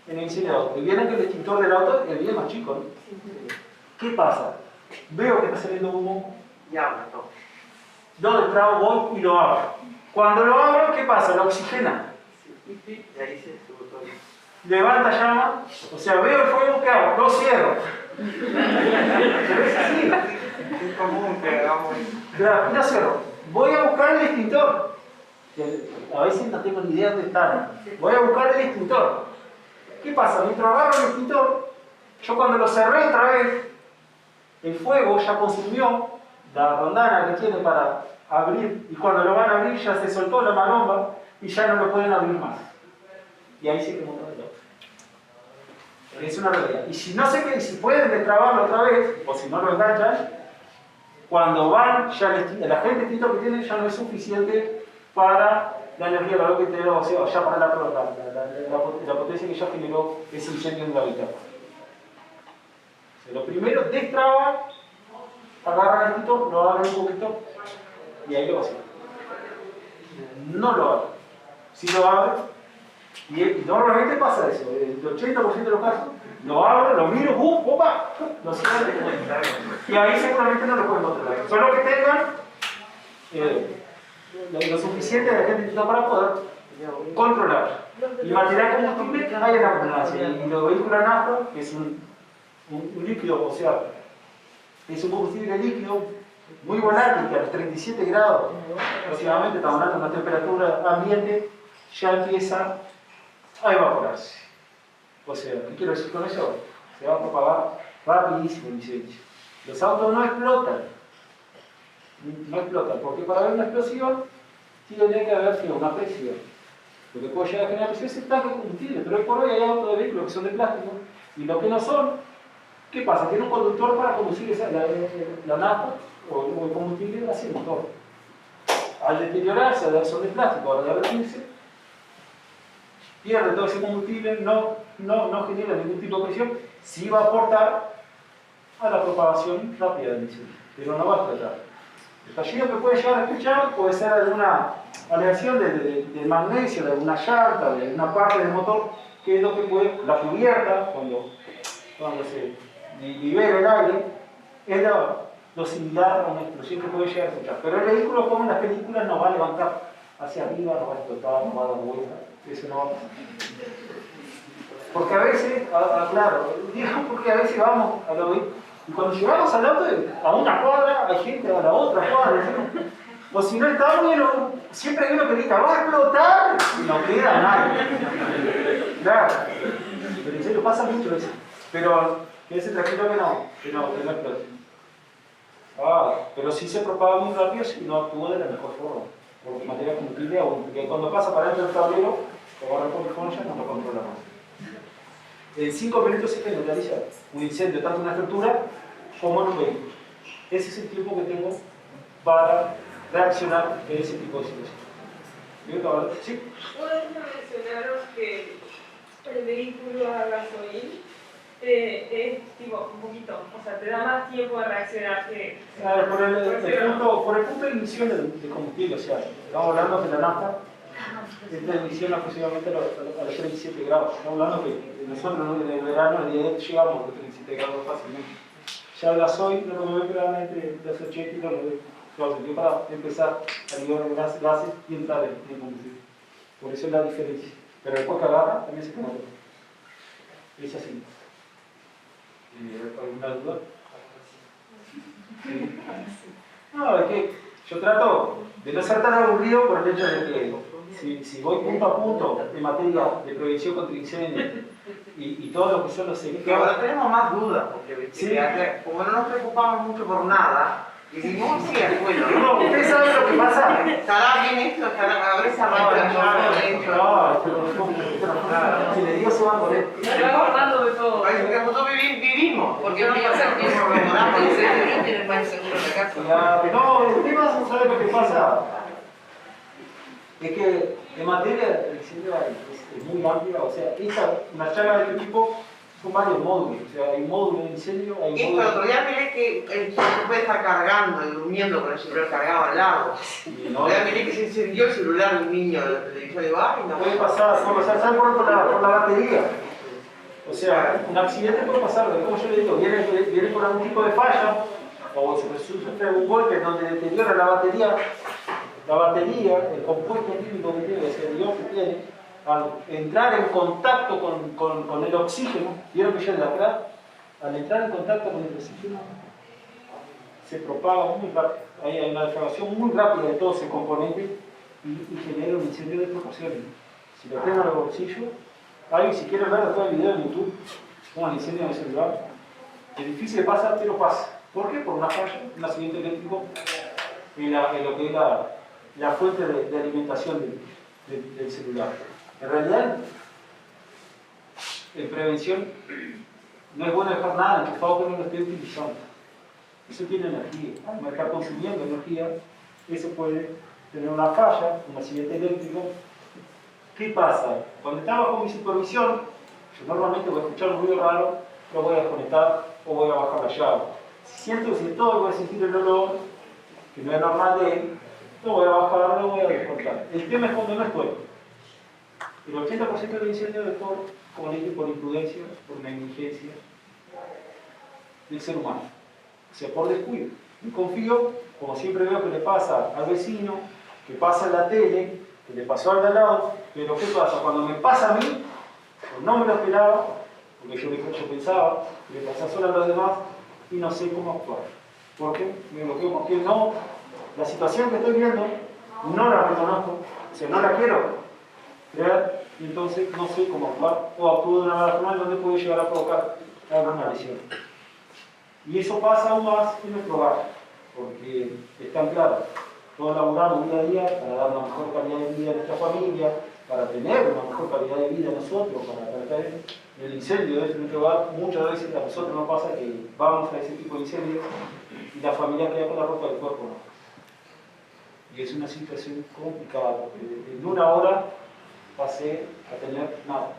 en el incendio del auto? Vieron que el extintor del auto es bien más chico, ¿no? ¿Qué pasa? Veo que está saliendo humo, Ya habla todo. lo destrabo, voy y lo abro. Cuando lo abro, ¿qué pasa? Lo oxigena. Y ahí se sube todo. Levanta llama, o sea, veo el fuego, ¿qué hago? Lo cierro. Pero es así. Es común que hagamos Claro, lo cierro. Voy a buscar el extintor. A veces no tengo ni idea dónde está. Voy a buscar el extintor. ¿Qué pasa? Mientras agarro el extintor, yo cuando lo cerré otra vez, el fuego ya consumió la rondana que tiene para abrir, y cuando lo van a abrir ya se soltó la maromba y ya no lo pueden abrir más. Y ahí se quemó todo el auto. Es una realidad. Y si no sé qué, si pueden destrabarlo otra vez, o si no lo enganchan, cuando van, ya el agente extintor que tienen ya no es suficiente para la energía calor que tenemos, o sea, ya para la potencia que ya generó ese incendio en la habitación. O sea, lo primero, destraba, agarra el extintor, lo abre un poquito y ahí lo vacía. No lo abre. Si lo abre, y normalmente pasa eso, el 80% de los casos, lo abro, lo miro, ¡opa! Lo cierro y ahí seguramente no lo pueden controlar. Solo que tengan lo suficiente de gente para poder controlar. Y material combustible hay en abundancia. Y los vehículos a nafta, que es un líquido, o sea, es un combustible líquido muy volátil, que a los 37 grados aproximadamente, estamos hablando de una temperatura ambiente, ya empieza a evaporarse. O sea, ¿qué quiero decir con eso? Se va a propagar rapidísimo el incendio. Los autos no explotan. No explotan, porque para haber una explosión tiene que haber una presión. Lo que puede llegar a generar presión es el tanque de combustible, pero hoy por hoy hay autos de vehículos que son de plástico y lo que no son, ¿qué pasa? Tiene un conductor para conducir la nafta o el combustible hacia el motor. Al deteriorarse, son de plástico, al derretirse, pierde todo ese combustible, no genera ningún tipo de presión, sí va a aportar a la propagación rápida del incendio, pero no va a explotar. El fallido que puede llegar a escuchar puede ser alguna aleación de magnesio, de alguna llanta, de una parte del motor, que es lo que puede, la cubierta, cuando se libera el aire, es lo similar a una explosión que puede llegar a escuchar. Pero el vehículo, como en las películas, no va a levantar hacia arriba, no va a explotar, no va a dar vuelta, eso no va a pasar. Porque a veces, claro, digo porque a veces vamos a lo vehículo. Y cuando llegamos al auto, a una cuadra, hay gente a la otra cuadra. ¿Sí? O si no está bueno, siempre hay uno que grita, ¡va a explotar! Y no queda nadie. Claro. Pero en serio, pasa mucho eso. Pero quédese tranquilo que no explote. Pero sí se propaga muy rápido si no actúa de la mejor forma. Porque material combustible, porque cuando pasa para dentro del tablero, lo agarra por el fondo, ya no lo controlamos. En 5 minutos se generaliza un incendio tanto en una estructura como en un vehículo. Ese es el tiempo que tengo para reaccionar en ese tipo de situaciones. ¿Sí? Una vez mencionaron que el vehículo a gasoil es tipo un poquito, o sea, te da más tiempo de reaccionar que... Claro, por el punto de emisión de combustible, o sea, estamos hablando de la nafta, es de emisión aproximadamente a los 37 grados. Estamos hablando que nosotros en el verano, el día de llegamos a los 37 grados fácilmente. Ya el gasoil no lo veo entre los 80 y los 90 para empezar a liberar gases y entrar en combustible. Por eso es la diferencia. Pero después que agarra, también se quema todo. Es así. ¿Alguna duda? ¿Sí? No, es que yo trato de no ser tan aburrido por el hecho de que si voy punto a punto en materia de prevención contra incendios y todo lo que son los que ahora tenemos más dudas, porque sí. como no nos preocupamos mucho por nada, Y si no, sí, al suelo. No, ¿usted sabe lo que pasa? ¿Estará bien esto? ¿Habrá esa mancha ya hecho? Si le digo se va a poner. Se va acordando de todo. Parece que nosotros vivimos. Porque piensan que nos demoramos. el seguro tiene más seguro de casa. No, el tema, ¿sabe lo que pasa? Es que en materia de diseño es muy amplia, o sea, una charla de este tipo son varios módulos, o sea, hay un módulo de diseño, hay un Esto el módulo... otro día miré que el chico puede estar cargando y durmiendo con el celular cargado al lado. Y El no, otro día miré que se encendió el celular de un niño del televisor de bar y no puede pasar, ¿sabe por la batería? O sea, un accidente puede pasar, como yo le digo, viene por algún tipo de falla, o se sufre un golpe donde deteriora la batería, el compuesto químico que tiene, el ion que tiene, al entrar en contacto con el oxígeno, vieron que yo de atrás, al entrar en contacto con el oxígeno, se propaga muy rápido. Ahí hay una degradación muy rápida de todo ese componente y genera un incendio de proporciones. Si lo tengo en el bolsillo, ahí si quieren ver después el video en YouTube, un incendio en el celular, es difícil de pasar, pero pasa. ¿Por qué? Por una falla, un accidente eléctrico en lo que es la fuente de alimentación del celular. En realidad, en prevención, no es bueno dejar nada enchufado que no lo esté utilizando. Eso tiene energía. Al estar consumiendo energía, eso puede tener una falla, un accidente eléctrico. ¿Qué pasa? Cuando está bajo mi supervisión, yo normalmente voy a escuchar un ruido raro, lo voy a desconectar o voy a bajar la llave. Si siento que todo voy a sentir el olor, que no es normal de él, lo voy a bajar, lo voy a desconectar. El tema es cuando no estoy. El 80% del incendio es por imprudencia, por negligencia del ser humano. O sea, por descuido. Y confío, como siempre veo que le pasa al vecino, que pasa en la tele, que le pasó al de al lado, pero ¿qué pasa? Cuando me pasa a mí, no me lo esperaba, porque yo pensaba que le pasa solo a los demás y no sé cómo actuar. ¿Por qué? Me bloqueo porque no, la situación que estoy viendo no la reconozco, o sea, no la quiero creer, y entonces no sé cómo actuar, o actúo de una manera formal donde puede llegar a provocar alguna lesión. Y eso pasa aún más en nuestro hogar, porque está claro, todos laburamos día a día para dar una mejor calidad de vida a nuestra familia, para tener una mejor calidad de vida nosotros, para tratar el incendio de nuestro hogar. Muchas veces a nosotros nos pasa que vamos a ese tipo de incendios y la familia queda con la ropa del cuerpo, ¿no? Y es una situación complicada, porque en una hora pasé a tener nada.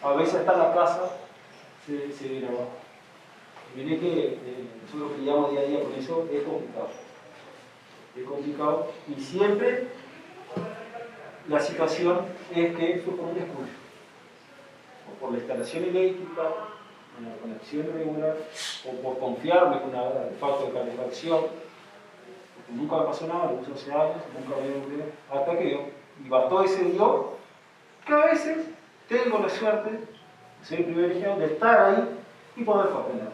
A veces hasta la casa se viene abajo. Y viene que nosotros lidiamos día a día con eso, es complicado. Es complicado y siempre la situación es que fue por un descuido. O por la instalación eléctrica, una conexión irregular, o por confiarme con el falta de calefacción. Porque nunca me pasó nada, lo uso hace años, nunca me dio un problema, hasta que dio. Y bastó ese dio, que a veces tengo la suerte, soy privilegiado, de estar ahí y poder aprender.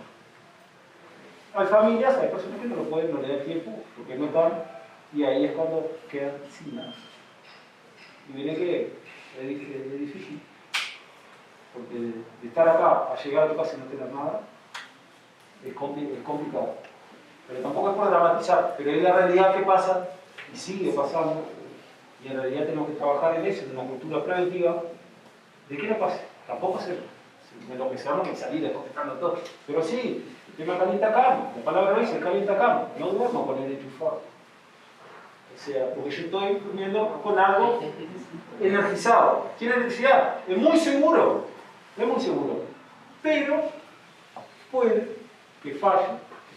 Hay familias, hay personas que no lo pueden, no le dan tiempo, porque no están, y ahí es cuando quedan sin nada. Y viene que es difícil, porque de estar acá a llegar a tu casa y no tener nada, es complicado. Pero tampoco es por dramatizar, pero es la realidad que pasa, y sigue pasando, y en realidad tenemos que trabajar en eso, en una cultura preventiva, de que no pase. Tampoco se enloquecernos y salir descontestando todo. Pero sí, el tema calienta cama, la palabra dice calienta cama, no duermo con el enchufado. O sea, porque yo estoy durmiendo con algo energizado. ¿Tiene electricidad? Es muy seguro, pero puede que falle,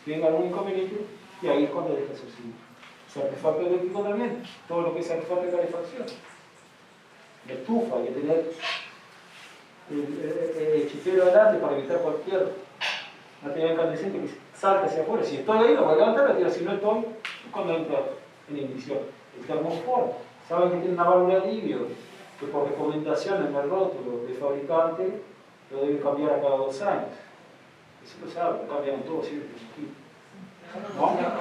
que tenga algún inconveniente, y ahí es cuando deja su signo. El artefacto eléctrico también, todo lo que es artefacto de calefacción. La estufa, hay que tener el chifero adelante para evitar cualquier material incandescente que salte hacia afuera. Si estoy ahí, lo voy a levantar, la tiro. Si no estoy, es cuando entra en ignición. El termofor, saben que tiene una válvula de alivio, que por recomendación en el rótulo del fabricante lo deben cambiar a cada 2 años. Eso lo saben, lo cambian todo siempre. ¿No? Una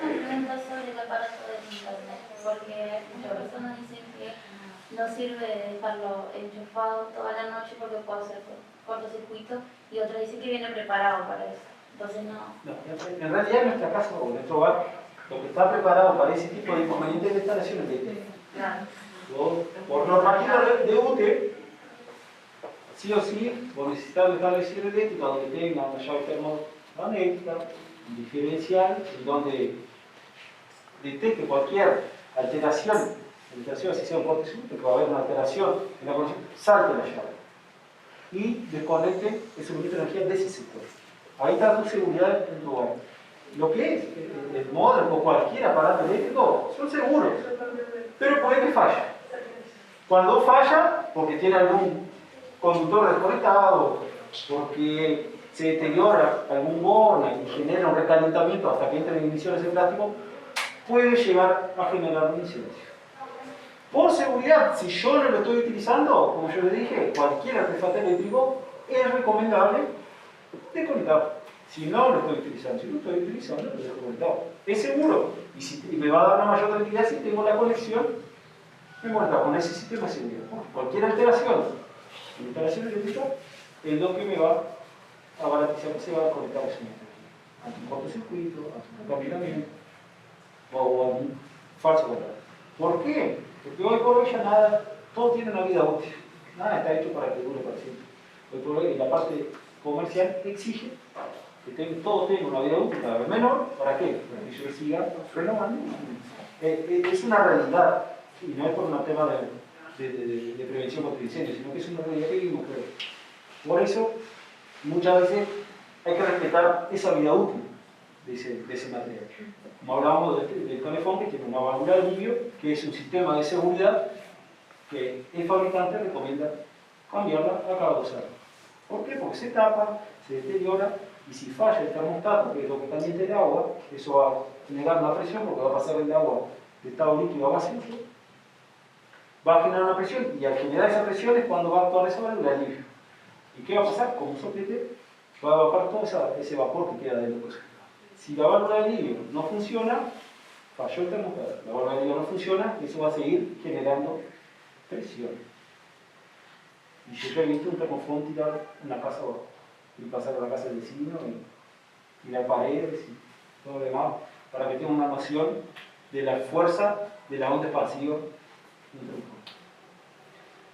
pregunta sobre el aparato de internet, porque muchas personas dicen que no sirve dejarlo enchufado toda la noche porque puede hacer cortocircuito y otros dicen que viene preparado para eso. Entonces no. No, en realidad en nuestra casa o en nuestro hogar, lo que está preparado para ese tipo de inconvenientes de instalación eléctrica. Claro. Por normativa de UTE, sí o sí, vos necesitas un establecimiento eléctrico donde tenga una llave termomagnética, un diferencial, en donde detecte cualquier alteración, así sea un cortocircuito, que va a haber una alteración en la conexión, salte la llave y desconecte el suministro de energía de ese sector. Ahí está tu seguridad en tu hogar. Lo que es el modem o cualquier aparato eléctrico son seguros, pero puede que falle. Cuando falla, porque tiene algún conductor desconectado, porque se deteriora algún borne y genera un recalentamiento hasta que entren emisiones de plástico, puede llegar a generar un incendio. Por seguridad, si yo no lo estoy utilizando, como yo le dije, cualquier artefacto eléctrico es recomendable desconectar. Si no lo estoy utilizando, si lo estoy utilizando, lo estoy desconectado. Es seguro y me va a dar una mayor tranquilidad si tengo la conexión con ese sistema de seguridad. Cualquier alteración en la instalación eléctrica es lo que me va a garantizar que se va a conectar a su energía. Ante un cortocircuito, ante un contaminamiento o a un falso contrato. ¿Por qué? Porque hoy por hoy ya nada, todo tiene una vida útil. Nada está hecho para que dure para siempre. Hoy por hoy la parte comercial exige que todo tenga una vida útil cada vez menor. ¿Para qué? Para que yo siga renovando. Es una realidad. Y no es por un tema de prevención contra incendios, sino que es una realidad que vivimos. Por eso, muchas veces hay que respetar esa vida útil de ese material. Como hablábamos del calefón, que tiene una válvula de alivio, que es un sistema de seguridad que el fabricante recomienda cambiarla a cada 2 años. ¿Por qué? Porque se tapa, se deteriora, y si falla el termostato, que es lo que calienta el agua, eso va a generar una presión porque va a pasar el agua de estado líquido a gaseoso, va a generar una presión, y al generar esa presión es cuando va a actuar esa válvula de alivio. ¿Y qué va a pasar? Como un soplete, va a evaporar todo ese vapor que queda del glucosa. Si la válvula de alivio no funciona, falló el termostato. La válvula de alivio no funciona, eso va a seguir generando presión. Y yo he visto un termofón tirar una casa abajo, y pasar a la casa del vecino, y las paredes, y todo lo demás, para que tenga una noción de la fuerza de la onda expansiva de un termofón.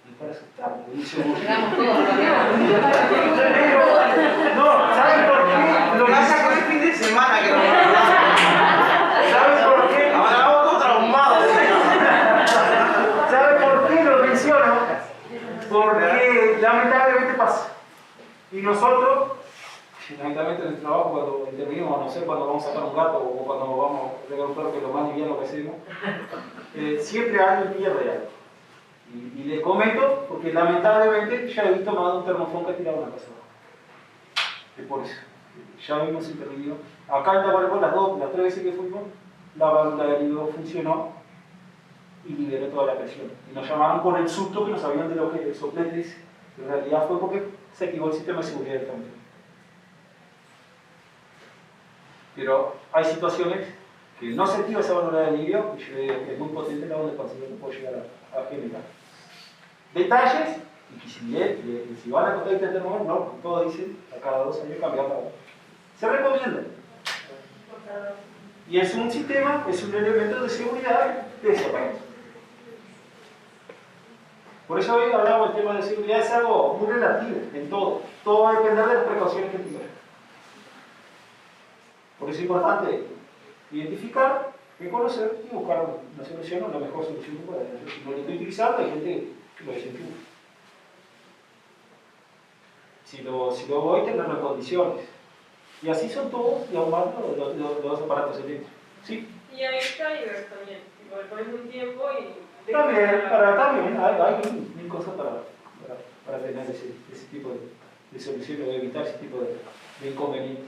Es para asustar, lo dice no, ¿saben por qué? Lo pasa con el fin de semana que no ¿Saben por qué? ahora vamos todos traumados. ¿Saben por qué lo menciono? Porque lamentablemente pasa. Y nosotros, lamentablemente en el trabajo, cuando intervenimos, no sé, cuando vamos a sacar un gato o cuando vamos a regar un perro, que es lo más liviano que hacemos, siempre alguien pierde algo. Y les comento, porque lamentablemente ya he visto más de un termofón que ha tirado una casa. Es por eso. Ya hemos intervenido. Acá en Tacuarembó, las 3 veces que fuimos, la válvula de alivio funcionó y liberó toda la presión. Y nos llamaron por el susto que no sabían de lo que sopletes. En realidad fue porque se activó el sistema de seguridad del camión. Pero hay situaciones que no se activa esa válvula de alivio y yo digo que es muy potente la onda expansiva que puede llegar a generar. Detalles, y que si van a contar este termómetro, no, todos dicen a cada 2 años cambiar la onda. Se recomienda. Y es un sistema, es un elemento de seguridad de ese país. Por eso hoy hablamos del tema de seguridad, es algo muy relativo en todo. Todo va a depender de las precauciones que tengas. Por eso es importante identificar, reconocer y buscar una solución o la mejor solución que pueda. Si no lo estoy utilizando, hay gente que lo desinfluye. Si lo voy, tenerlo en condiciones. Y así son todos, y aún más los aparatos eléctricos. ¿Sí? Y hay timers también. Le pones un tiempo y... También hay mil cosas para tener ese tipo de soluciones o evitar ese tipo de inconvenientes.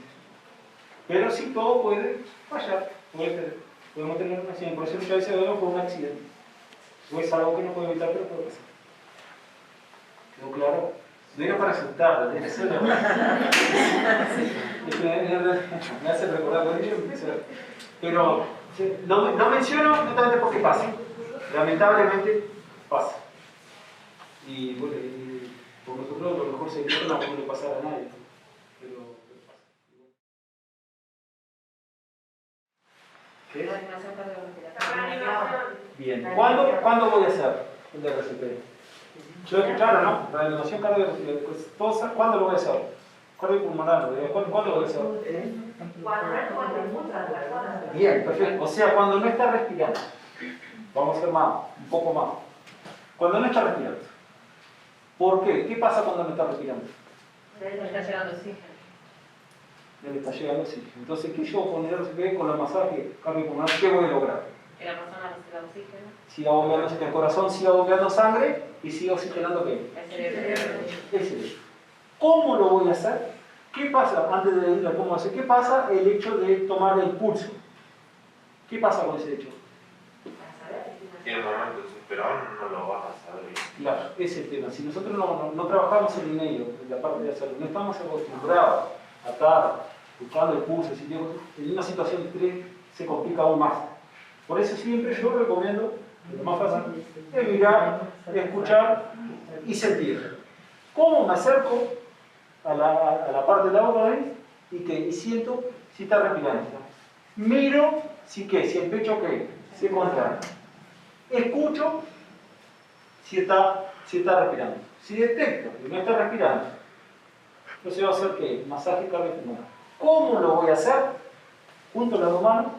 Pero sí, todo puede fallar. Podemos tener un accidente. Por eso muchas veces vemos por un accidente. O es algo que no puede evitar, pero puede pasar. ¿Quedó claro? No era para asustar, tiene que ser me hace recordar lo que yo empecé. Pero no menciono justamente porque pasa. Lamentablemente pasa. Y bueno, por nosotros lo mejor mejor secreto no puede pasar a nadie. Pero ¿qué? Reanimación La cardiorrespiratoria. reanimación. Bien. ¿Cuándo voy a hacer el RCP? Yo escucharon, ¿no? La reanimación cardiorrespiratoria. Pues, ¿cuándo lo voy a hacer? Cardiopulmonar. ¿Cuándo lo voy a hacer? Cuando escuchas las personas. Bien, perfecto. O sea, cuando no está respirando. Vamos a hacer más, un poco más. Cuando no está respirando. ¿Por qué? ¿Qué pasa cuando no está respirando? No está llegando oxígeno. Le está llegando oxígeno. Entonces, ¿qué yo con el RCP, con el masaje cardiopulmonar, qué voy a lograr? Que la persona reciba oxígeno. Siga bombeando, que el corazón siga bombeando sangre y siga oxigenando ¿qué? El cerebro. El cerebro. ¿Cómo lo voy a hacer? ¿Qué pasa, antes de ir a cómo hacer, qué pasa el hecho de tomar el pulso? ¿Qué pasa con ese hecho? Si en el momento desesperado no lo vas a saber. Claro, ese es el tema. Si nosotros no trabajamos en el medio, en la parte de la salud, no estamos acostumbrados a estar buscando el pulso, en una situación de estrés se complica aún más. Por eso siempre yo recomiendo, lo más fácil, es mirar, escuchar y sentir. ¿Cómo me acerco a la parte de la boca y siento si está respirando? Miro si el pecho se contrae. Escucho si está respirando. Si detecto que no está respirando, entonces va a hacer ¿qué? Masaje cardiopulmonar. ¿Cómo lo voy a hacer? Junto las dos manos,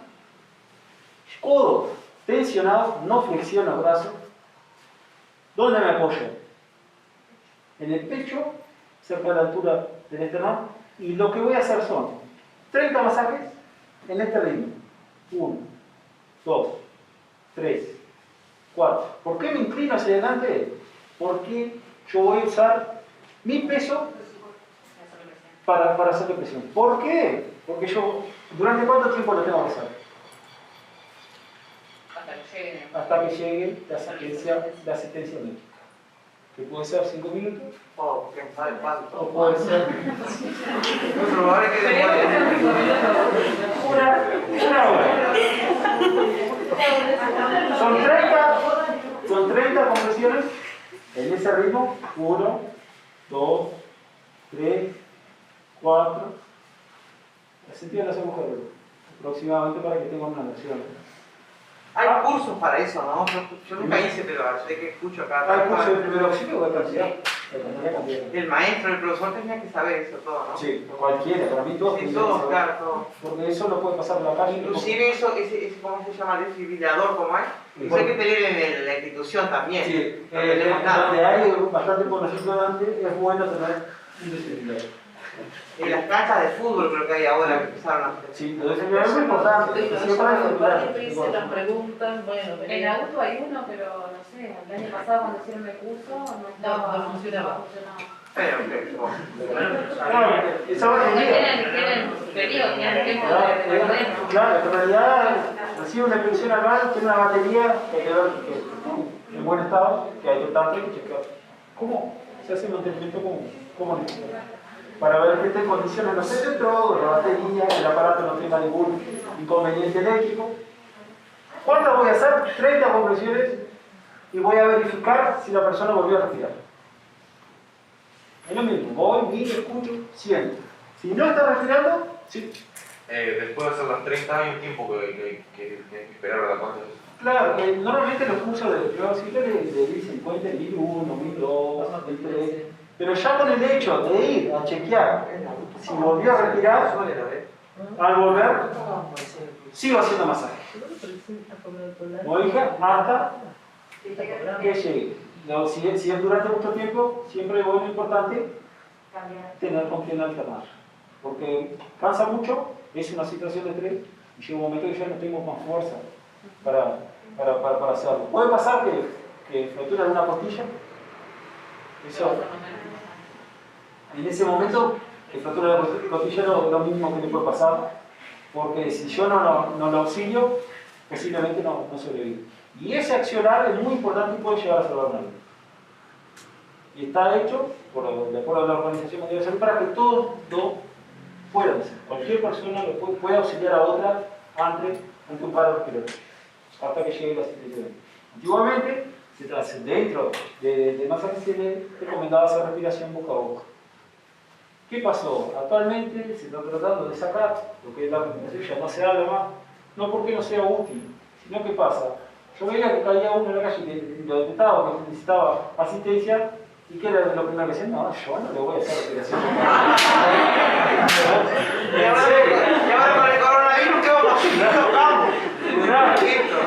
codo tensionado, no flexiono el brazo. ¿Dónde me apoyo? En el pecho, cerca de la altura del esternón, y lo que voy a hacer son 30 masajes en este ritmo. 1, 2, 3, 4. ¿Por qué me inclino hacia adelante? Porque yo voy a usar mi peso para hacer presión. ¿Por qué? Porque yo, ¿durante cuánto tiempo lo tengo que hacer? Hasta que llegue la asistencia médica. Que puede ser 5 minutos, O quién sabe cuánto. o puede ser Muy probable que demore. una hora. Son 30 compresiones en ese ritmo. 1, 2, 3, 4. La sentía las agujeros aproximadamente para que tengan una noción. Hay cursos para eso, ¿no? Yo nunca hice, pero sé que escucho acá. Hay curso de primer auxilio o de cantidad. El maestro, el profesor tenía que saber eso todo, ¿no? Sí, cualquiera, para mí todos. Sí, tienen que todos, saber. claro, todos. Porque eso lo puede pasar en la calle. Inclusive eso, ese ¿cómo se llama? Desfibrilador, ¿cómo es? Sí. Eso hay que tener en la institución también. Sí, no tenemos nada. donde hay bastante población donante es bueno tener un desfibrilador. En las canchas de fútbol creo que hay ahora que empezaron a hacer. Sí, los desfibriladores es muy importante. Sí, porque pero siempre hay eso, desfibriladores. varias veces las preguntan, bueno, En venía. Auto hay uno, pero no sé, el año pasado cuando hicieron el curso No funcionaba. Pero, Claro, esa va a venir. Tienen periodo, tienen tiempo de demo. Claro, en realidad recibe una inspección anual, tiene una batería que hay que ver que esté en buen estado, que hay que estar y chequear. ¿Cómo se hace el mantenimiento como necesita? Para ver que esté en condiciones los electrodos, la batería, el aparato no tenga ningún inconveniente eléctrico. ¿Cuántas voy a hacer? 30 compresiones y voy a verificar si la persona volvió a respirar. Es lo mismo, voy, miro, escucho, siento. Si no está respirando, sí. Después de hacer las 30 hay un tiempo que tienes que esperar, ¿verdad? ¿Cuánto es? Claro, normalmente los cursos de prueba auxiliar le dicen cuenta el 1001, 1002, 1003, pero ya con el hecho de ir a chequear si volvió a respirar, al volver, sigo haciendo masaje. Como dije, hasta que llegue. No, si es durante mucho tiempo, siempre es bueno e importante tener con quien alternar. Porque cansa mucho, es una situación de estrés y llega un momento que ya no tengo más fuerza para hacerlo. Puede pasar que fractura una costilla. Eso, en ese momento, que fractura la costilla es lo mínimo que le puede pasar. Porque si yo no lo auxilio, posiblemente no sobrevive. Y ese accionar es muy importante y puede llegar a salvar una vida. Y está hecho, de acuerdo a la Organización Mundial de Salud, para que todos lo puedan hacer. Cualquier persona puede auxiliar a otra ante un paro respiratorio, hasta que llegue la asistencia médica. Antiguamente, dentro de masajes se le recomendaba hacer respiración boca a boca. ¿Qué pasó? Actualmente se está tratando de sacar lo que es la recuperación, ya no se habla más, no porque no sea útil, sino que pasa. Yo veía que caía uno en la calle que lo detectaba, que necesitaba asistencia, y que era lo primero que decía, no, yo no le voy a hacer operación. Y ahora con el coronavirus, ¿qué vamos a hacer? Tocamos. Claro.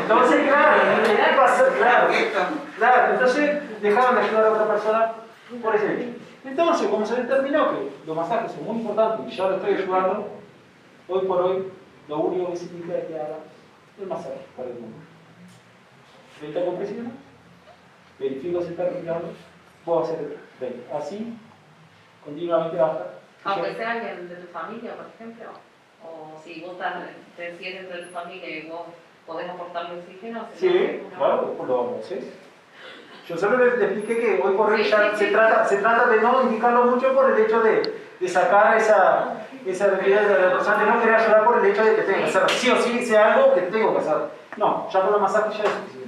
Entonces, claro, ¿qué pasa? Claro, entonces dejaron de ayudar a otra persona por ese hecho. Entonces, como se determinó que los masajes son muy importantes y ya lo estoy ayudando, hoy por hoy lo único que significa es que haga el masaje para el mundo. 30 compresiones, verifico si está respirando, puedo hacer 20. Así, continuamente hasta. Aunque sea alguien de tu familia, por ejemplo, o si vos te sientes de tu familia y vos podés aportarle oxígeno. Sí, claro, después lo vamos a hacer. Yo solo le expliqué que hoy por hoy ya se trata de no indicarlo mucho por el hecho de sacar esa realidad de la persona, de no querer ayudar por el hecho de que tengo que hacer, sí o sí, sea algo que tengo que hacer. No, ya con los masajes ya es suficiente.